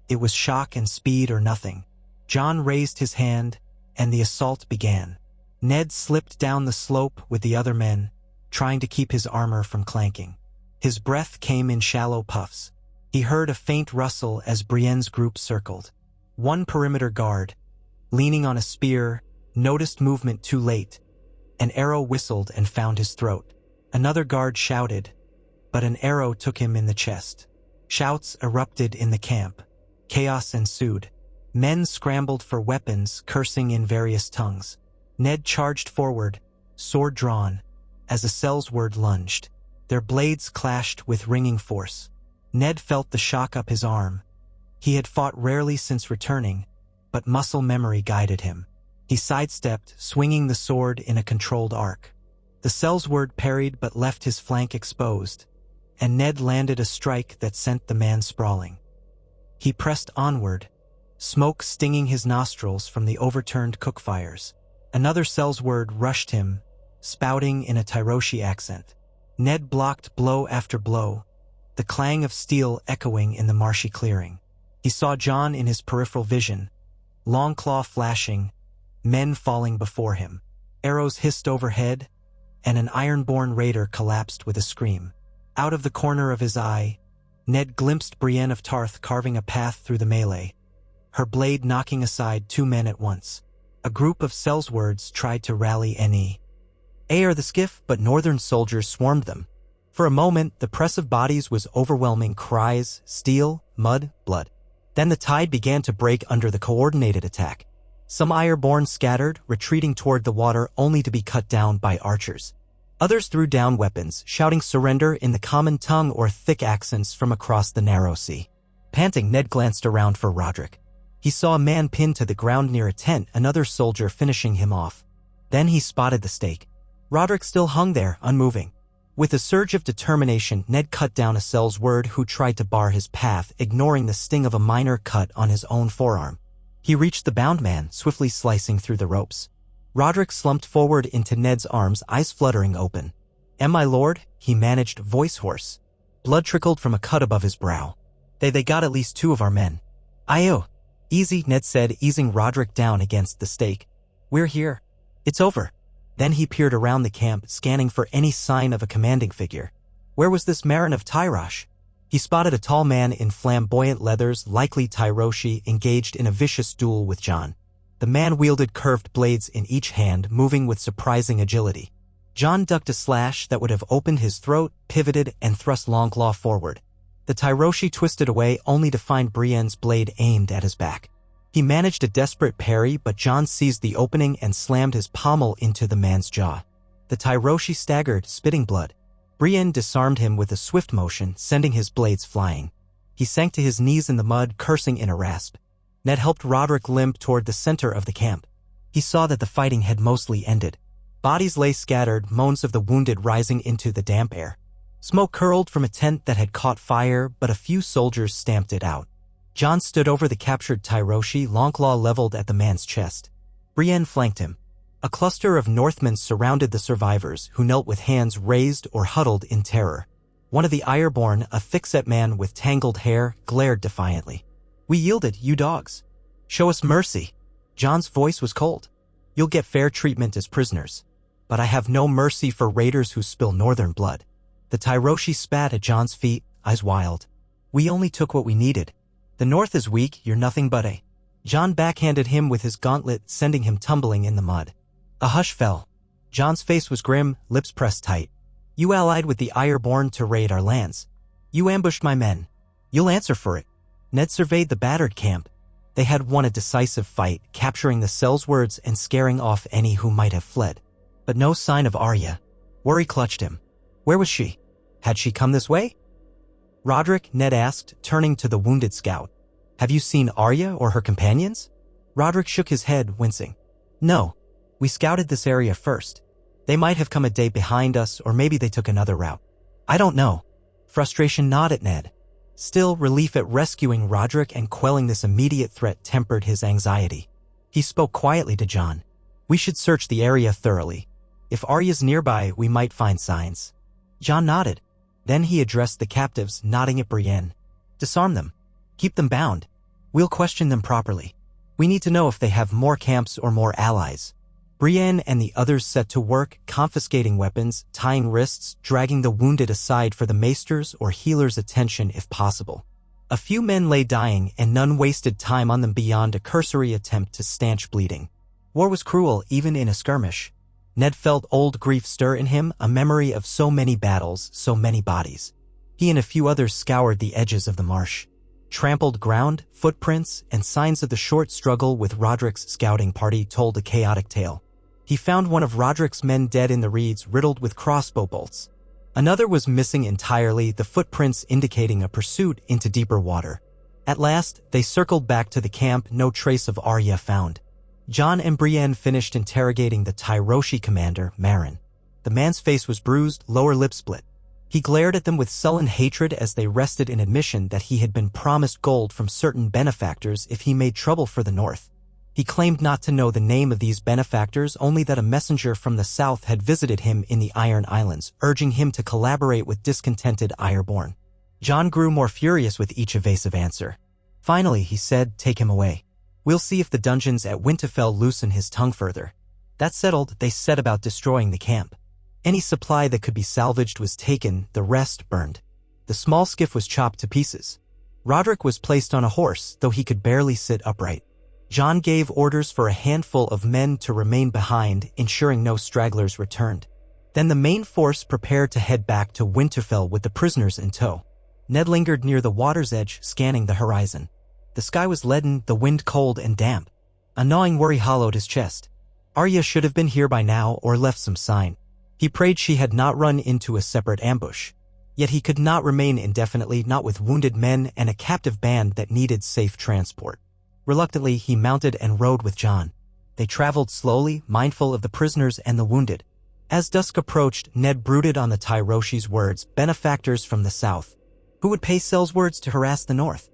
It was shock and speed or nothing. John raised his hand, and the assault began. Ned slipped down the slope with the other men, trying to keep his armor from clanking. His breath came in shallow puffs. He heard a faint rustle as Brienne's group circled. One perimeter guard, leaning on a spear, noticed movement too late. An arrow whistled and found his throat. Another guard shouted, but an arrow took him in the chest. Shouts erupted in the camp. Chaos ensued. Men scrambled for weapons, cursing in various tongues. Ned charged forward, sword drawn, as a Sellsword lunged. Their blades clashed with ringing force. Ned felt the shock up his arm. He had fought rarely since returning, but muscle memory guided him. He sidestepped, swinging the sword in a controlled arc. The Sellsword parried but left his flank exposed, and Ned landed a strike that sent the man sprawling. He pressed onward, smoke stinging his nostrils from the overturned cook fires. Another Sellsword rushed him, spouting in a Tyroshi accent. Ned blocked blow after blow, the clang of steel echoing in the marshy clearing. He saw John in his peripheral vision, Longclaw flashing, men falling before him. Arrows hissed overhead, and an iron-born raider collapsed with a scream. Out of the corner of his eye, Ned glimpsed Brienne of Tarth carving a path through the melee, her blade knocking aside 2 men at once. A group of Sellswords tried to rally N.E.A. the skiff, but northern soldiers swarmed them. For a moment, the press of bodies was overwhelming: cries, steel, mud, blood. Then the tide began to break under the coordinated attack. Some Ironborn scattered, retreating toward the water only to be cut down by archers. Others threw down weapons, shouting surrender in the common tongue or thick accents from across the narrow sea. Panting, Ned glanced around for Roderick. He saw a man pinned to the ground near a tent, another soldier finishing him off. Then he spotted the stake. Roderick still hung there, unmoving. With a surge of determination, Ned cut down a Sellsword who tried to bar his path, ignoring the sting of a minor cut on his own forearm. He reached the bound man, swiftly slicing through the ropes. Roderick slumped forward into Ned's arms, eyes fluttering open. "My lord," he managed, voice hoarse. Blood trickled from a cut above his brow. They got at least 2 of our men." "Ayo." "Easy," Ned said, easing Roderick down against the stake. "We're here. It's over." Then he peered around the camp, scanning for any sign of a commanding figure. Where was this Marin of Tyrosh? He spotted a tall man in flamboyant leathers, likely Tyroshi, engaged in a vicious duel with Jon. The man wielded curved blades in each hand, moving with surprising agility. Jon ducked a slash that would have opened his throat, pivoted, and thrust Longclaw forward. The Tyroshi twisted away, only to find Brienne's blade aimed at his back. He managed a desperate parry, but Jon seized the opening and slammed his pommel into the man's jaw. The Tyroshi staggered, spitting blood. Brienne disarmed him with a swift motion, sending his blades flying. He sank to his knees in the mud, cursing in a rasp. Ned helped Roderick limp toward the center of the camp. He saw that the fighting had mostly ended. Bodies lay scattered, moans of the wounded rising into the damp air. Smoke curled from a tent that had caught fire, but a few soldiers stamped it out. Jon stood over the captured Tyroshi, Longclaw leveled at the man's chest. Brienne flanked him. A cluster of Northmen surrounded the survivors, who knelt with hands raised or huddled in terror. One of the Ironborn, a thick-set man with tangled hair, glared defiantly. "We yielded, you dogs. Show us mercy." Jon's voice was cold. "You'll get fair treatment as prisoners. But I have no mercy for raiders who spill northern blood." The Tyroshi spat at Jon's feet, eyes wild. "We only took what we needed. The north is weak, you're nothing but a..." Jon backhanded him with his gauntlet, sending him tumbling in the mud. A hush fell. Jon's face was grim, lips pressed tight. "You allied with the Ironborn to raid our lands. You ambushed my men. You'll answer for it." Ned surveyed the battered camp. They had won a decisive fight, capturing the Sellswords and scaring off any who might have fled. But no sign of Arya. Worry clutched him. Where was she? Had she come this way? "Roderick," Ned asked, turning to the wounded scout. "Have you seen Arya or her companions?" Roderick shook his head, wincing. "No. We scouted this area first. They might have come a day behind us, or maybe they took another route. I don't know." Frustration gnawed at Ned. Still, relief at rescuing Roderick and quelling this immediate threat tempered his anxiety. He spoke quietly to Jon. "We should search the area thoroughly. If Arya's nearby, we might find signs." Jon nodded. Then he addressed the captives, nodding at Brienne. "Disarm them. Keep them bound. We'll question them properly. We need to know if they have more camps or more allies." Brienne and the others set to work, confiscating weapons, tying wrists, dragging the wounded aside for the maester's or healer's attention if possible. A few men lay dying, and none wasted time on them beyond a cursory attempt to stanch bleeding. War was cruel, even in a skirmish. Ned felt old grief stir in him, a memory of so many battles, so many bodies. He and a few others scoured the edges of the marsh. Trampled ground, footprints, and signs of the short struggle with Roderick's scouting party told a chaotic tale. He found one of Roderick's men dead in the reeds, riddled with crossbow bolts. Another was missing entirely, the footprints indicating a pursuit into deeper water. At last, they circled back to the camp, no trace of Arya found. Jon and Brienne finished interrogating the Tyroshi commander, Marin. The man's face was bruised, lower lip split. He glared at them with sullen hatred as they rested in admission that he had been promised gold from certain benefactors if he made trouble for the North. He claimed not to know the name of these benefactors, only that a messenger from the south had visited him in the Iron Islands, urging him to collaborate with discontented Ironborn. Jon grew more furious with each evasive answer. Finally, he said, "Take him away. We'll see if the dungeons at Winterfell loosen his tongue further." That settled, they set about destroying the camp. Any supply that could be salvaged was taken, the rest burned. The small skiff was chopped to pieces. Roderick was placed on a horse, though he could barely sit upright. Jon gave orders for a handful of men to remain behind, ensuring no stragglers returned. Then the main force prepared to head back to Winterfell with the prisoners in tow. Ned lingered near the water's edge, scanning the horizon. The sky was leaden, the wind cold and damp. A gnawing worry hollowed his chest. Arya should have been here by now or left some sign. He prayed she had not run into a separate ambush. Yet he could not remain indefinitely, not with wounded men and a captive band that needed safe transport. Reluctantly, he mounted and rode with Jon. They traveled slowly, mindful of the prisoners and the wounded. As dusk approached, Ned brooded on the Tyroshi's words, benefactors from the south. Who would pay Seleswords to harass the north?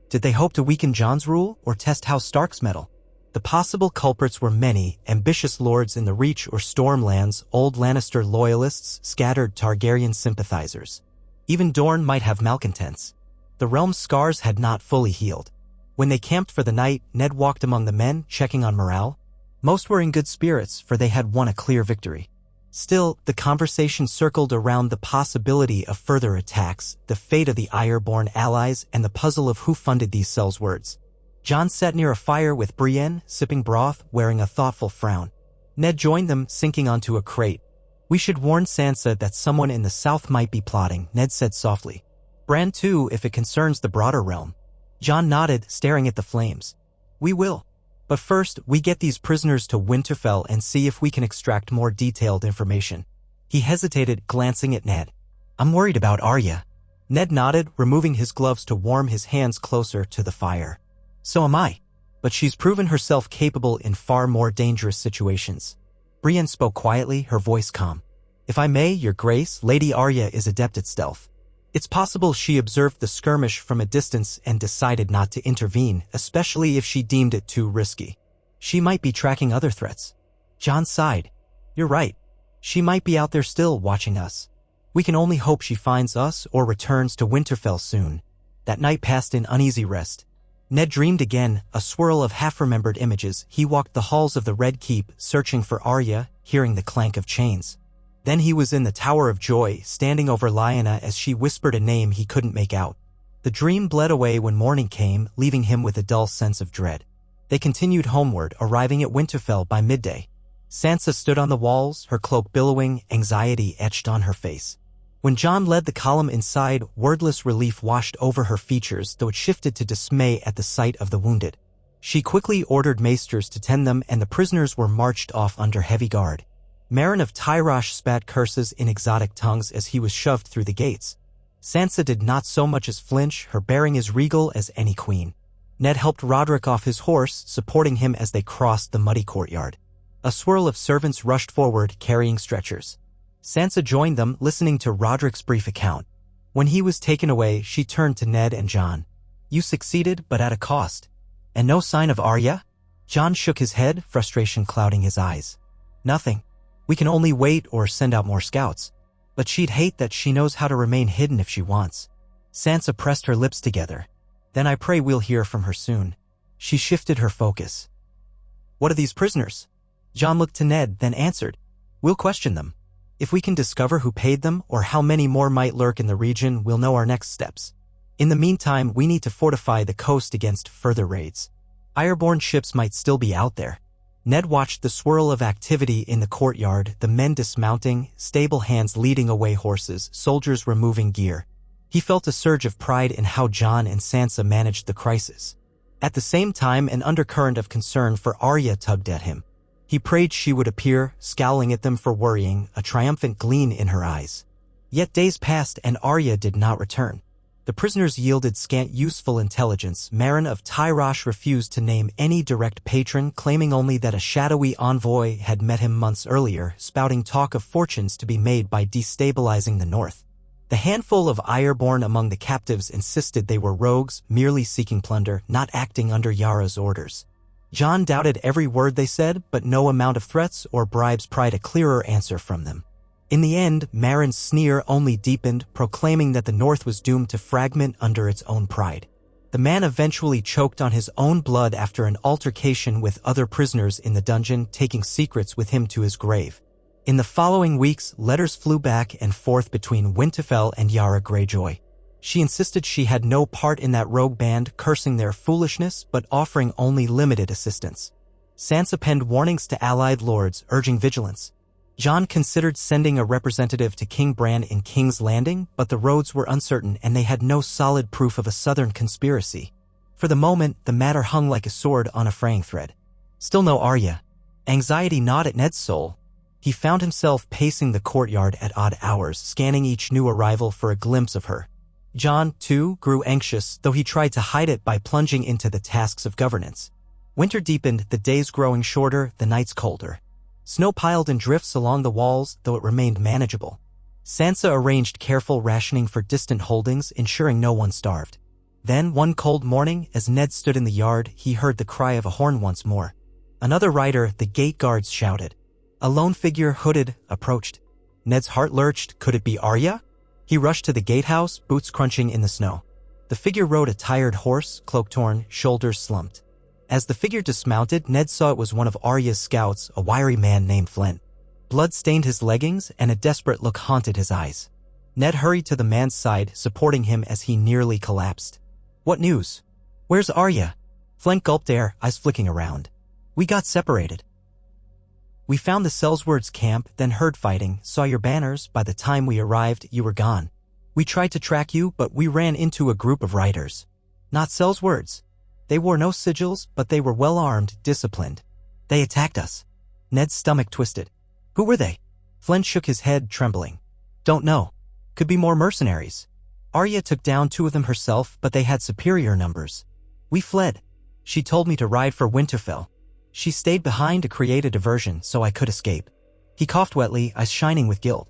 Did they hope to weaken Jon's rule or test House Stark's mettle? The possible culprits were many: ambitious lords in the Reach or Stormlands, old Lannister loyalists, scattered Targaryen sympathizers. Even Dorne might have malcontents. The realm's scars had not fully healed. When they camped for the night, Ned walked among the men, checking on morale. Most were in good spirits, for they had won a clear victory. Still, the conversation circled around the possibility of further attacks, the fate of the Ironborn allies, and the puzzle of who funded these Seleswords. Jon sat near a fire with Brienne, sipping broth, wearing a thoughtful frown. Ned joined them, sinking onto a crate. "We should warn Sansa that someone in the south might be plotting," Ned said softly. "Bran too, if it concerns the broader realm." Jon nodded, staring at the flames. "We will. But first, we get these prisoners to Winterfell and see if we can extract more detailed information." He hesitated, glancing at Ned. "I'm worried about Arya." Ned nodded, removing his gloves to warm his hands closer to the fire. "So am I. But she's proven herself capable in far more dangerous situations." Brienne spoke quietly, her voice calm. "If I may, Your Grace, Lady Arya is adept at stealth. It's possible she observed the skirmish from a distance and decided not to intervene, especially if she deemed it too risky. She might be tracking other threats." Jon sighed. "You're right. She might be out there still, watching us. We can only hope she finds us or returns to Winterfell soon." That night passed in uneasy rest. Ned dreamed again, a swirl of half-remembered images. He walked the halls of the Red Keep, searching for Arya, hearing the clank of chains. Then he was in the Tower of Joy, standing over Lyanna as she whispered a name he couldn't make out. The dream bled away when morning came, leaving him with a dull sense of dread. They continued homeward, arriving at Winterfell by midday. Sansa stood on the walls, her cloak billowing, anxiety etched on her face. When Jon led the column inside, wordless relief washed over her features, though it shifted to dismay at the sight of the wounded. She quickly ordered maesters to tend them, and the prisoners were marched off under heavy guard. Meryn of Tyrosh spat curses in exotic tongues as he was shoved through the gates. Sansa did not so much as flinch, her bearing as regal as any queen. Ned helped Roderick off his horse, supporting him as they crossed the muddy courtyard. A swirl of servants rushed forward, carrying stretchers. Sansa joined them, listening to Roderick's brief account. When he was taken away, she turned to Ned and Jon. "You succeeded, but at a cost. And no sign of Arya?" Jon shook his head, frustration clouding his eyes. "Nothing. We can only wait or send out more scouts. But she'd hate that. She knows how to remain hidden if she wants." Sansa pressed her lips together. "Then I pray we'll hear from her soon." She shifted her focus. "What are these prisoners?" Jon looked to Ned, then answered. "We'll question them. If we can discover who paid them or how many more might lurk in the region, we'll know our next steps. In the meantime, we need to fortify the coast against further raids. Ironborn ships might still be out there." Ned watched the swirl of activity in the courtyard, the men dismounting, stable hands leading away horses, soldiers removing gear. He felt a surge of pride in how Jon and Sansa managed the crisis. At the same time, an undercurrent of concern for Arya tugged at him. He prayed she would appear, scowling at them for worrying, a triumphant gleam in her eyes. Yet days passed and Arya did not return. The prisoners yielded scant useful intelligence. Meryn of Tyrosh refused to name any direct patron, claiming only that a shadowy envoy had met him months earlier, spouting talk of fortunes to be made by destabilizing the north. The handful of Ironborn among the captives insisted they were rogues, merely seeking plunder, not acting under Yara's orders. Jon doubted every word they said, but no amount of threats or bribes pried a clearer answer from them. In the end, Meryn's sneer only deepened, proclaiming that the North was doomed to fragment under its own pride. The man eventually choked on his own blood after an altercation with other prisoners in the dungeon, taking secrets with him to his grave. In the following weeks, letters flew back and forth between Winterfell and Yara Greyjoy. She insisted she had no part in that rogue band, cursing their foolishness but offering only limited assistance. Sansa penned warnings to allied lords, urging vigilance. Jon considered sending a representative to King Bran in King's Landing, but the roads were uncertain and they had no solid proof of a southern conspiracy. For the moment, the matter hung like a sword on a fraying thread. Still no Arya. Anxiety gnawed at Ned's soul. He found himself pacing the courtyard at odd hours, scanning each new arrival for a glimpse of her. Jon, too, grew anxious, though he tried to hide it by plunging into the tasks of governance. Winter deepened, the days growing shorter, the nights colder. Snow piled in drifts along the walls, though it remained manageable. Sansa arranged careful rationing for distant holdings, ensuring no one starved. Then, one cold morning, as Ned stood in the yard, he heard the cry of a horn once more. Another rider, the gate guards shouted. A lone figure, hooded, approached. Ned's heart lurched. Could it be Arya? He rushed to the gatehouse, boots crunching in the snow. The figure rode a tired horse, cloak torn, shoulders slumped. As the figure dismounted, Ned saw it was one of Arya's scouts, a wiry man named Flint. Blood stained his leggings, and a desperate look haunted his eyes. Ned hurried to the man's side, supporting him as he nearly collapsed. What news? Where's Arya? Flint gulped air, eyes flicking around. We got separated. We found the Sellswords camp, then heard fighting, saw your banners. By the time we arrived, you were gone. We tried to track you, but we ran into a group of riders. Not Sellswords. They wore no sigils, but they were well-armed, disciplined. They attacked us. Ned's stomach twisted. Who were they? Flint shook his head, trembling. Don't know. Could be more mercenaries. Arya took down 2 of them herself, but they had superior numbers. We fled. She told me to ride for Winterfell. She stayed behind to create a diversion so I could escape. He coughed wetly, eyes shining with guilt.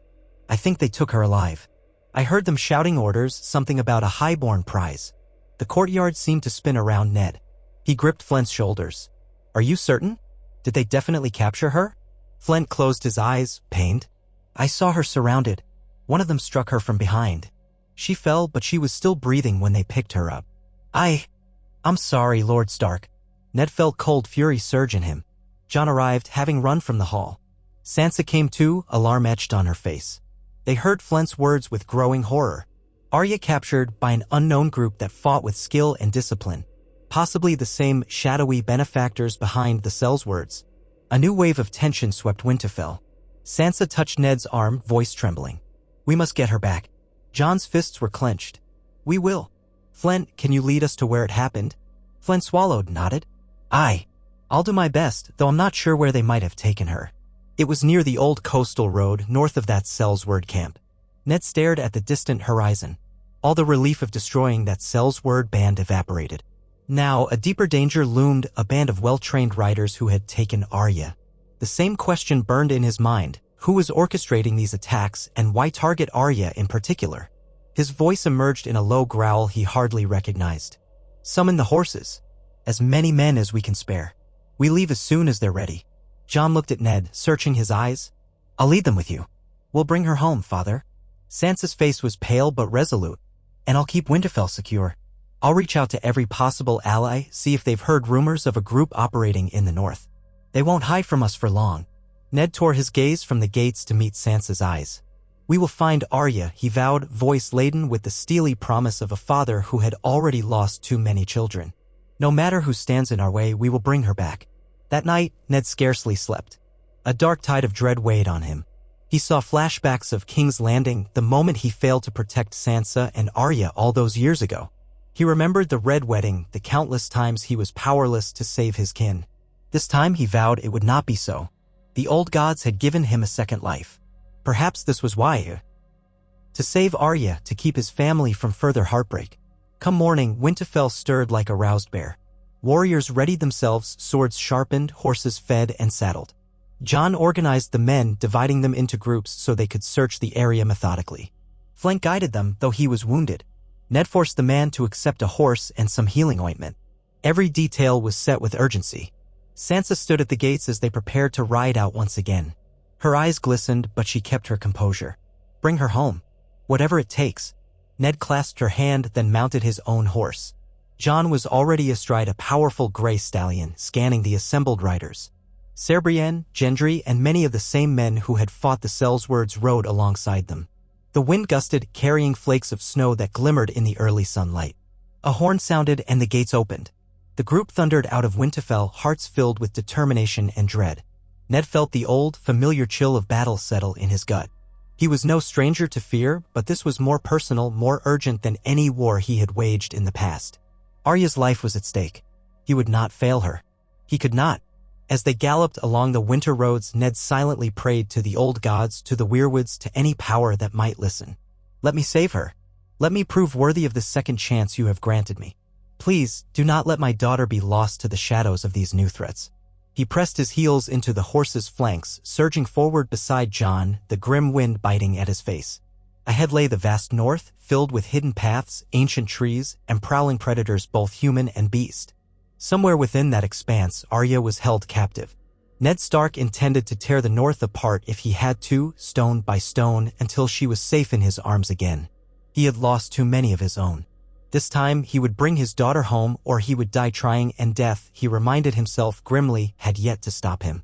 I think they took her alive. I heard them shouting orders, something about a highborn prize. The courtyard seemed to spin around Ned. He gripped Flint's shoulders. Are you certain? Did they definitely capture her? Flint closed his eyes, pained. I saw her surrounded. One of them struck her from behind. She fell, but she was still breathing when they picked her up. I'm sorry, Lord Stark. Ned felt cold fury surge in him. Jon arrived, having run from the hall. Sansa came too, alarm etched on her face. They heard Flint's words with growing horror. Arya captured by an unknown group that fought with skill and discipline. Possibly the same shadowy benefactors behind the Sellswords. A new wave of tension swept Winterfell. Sansa touched Ned's arm, voice trembling. We must get her back. Jon's fists were clenched. We will. Flint, can you lead us to where it happened? Flint swallowed, nodded. I'll do my best, though I'm not sure where they might have taken her. It was near the old coastal road, north of that Sellsword camp. Ned stared at the distant horizon. All the relief of destroying that Sellsword band evaporated. Now, a deeper danger loomed, a band of well-trained riders who had taken Arya. The same question burned in his mind. Who was orchestrating these attacks, and why target Arya in particular? His voice emerged in a low growl he hardly recognized. Summon the horses. As many men as we can spare. We leave as soon as they're ready. Jon looked at Ned, searching his eyes. I'll lead them with you. We'll bring her home, father. Sansa's face was pale but resolute. And I'll keep Winterfell secure. I'll reach out to every possible ally, see if they've heard rumors of a group operating in the north. They won't hide from us for long. Ned tore his gaze from the gates to meet Sansa's eyes. We will find Arya, he vowed, voice laden with the steely promise of a father who had already lost too many children. No matter who stands in our way, we will bring her back. That night, Ned scarcely slept. A dark tide of dread weighed on him. He saw flashbacks of King's Landing, the moment he failed to protect Sansa and Arya all those years ago. He remembered the Red Wedding, the countless times he was powerless to save his kin. This time he vowed it would not be so. The old gods had given him a second life. Perhaps this was why. To save Arya, to keep his family from further heartbreak. Come morning, Winterfell stirred like a roused bear. Warriors readied themselves, swords sharpened, horses fed and saddled. Jon organized the men, dividing them into groups so they could search the area methodically. Flint guided them, though he was wounded. Ned forced the man to accept a horse and some healing ointment. Every detail was set with urgency. Sansa stood at the gates as they prepared to ride out once again. Her eyes glistened, but she kept her composure. Bring her home. Whatever it takes. Ned clasped her hand, then mounted his own horse. Jon was already astride a powerful gray stallion, scanning the assembled riders. Ser Brienne, Gendry, and many of the same men who had fought the Sellswords rode alongside them. The wind gusted, carrying flakes of snow that glimmered in the early sunlight. A horn sounded and the gates opened. The group thundered out of Winterfell, hearts filled with determination and dread. Ned felt the old, familiar chill of battle settle in his gut. He was no stranger to fear, but this was more personal, more urgent than any war he had waged in the past. Arya's life was at stake. He would not fail her. He could not. As they galloped along the winter roads, Ned silently prayed to the old gods, to the weirwoods, to any power that might listen. Let me save her. Let me prove worthy of the second chance you have granted me. Please, do not let my daughter be lost to the shadows of these new threats. He pressed his heels into the horse's flanks, surging forward beside Jon, the grim wind biting at his face. Ahead lay the vast north, filled with hidden paths, ancient trees, and prowling predators both human and beast. Somewhere within that expanse, Arya was held captive. Ned Stark intended to tear the North apart if he had to, stone by stone, until she was safe in his arms again. He had lost too many of his own. This time, he would bring his daughter home or he would die trying, and death, he reminded himself grimly, had yet to stop him.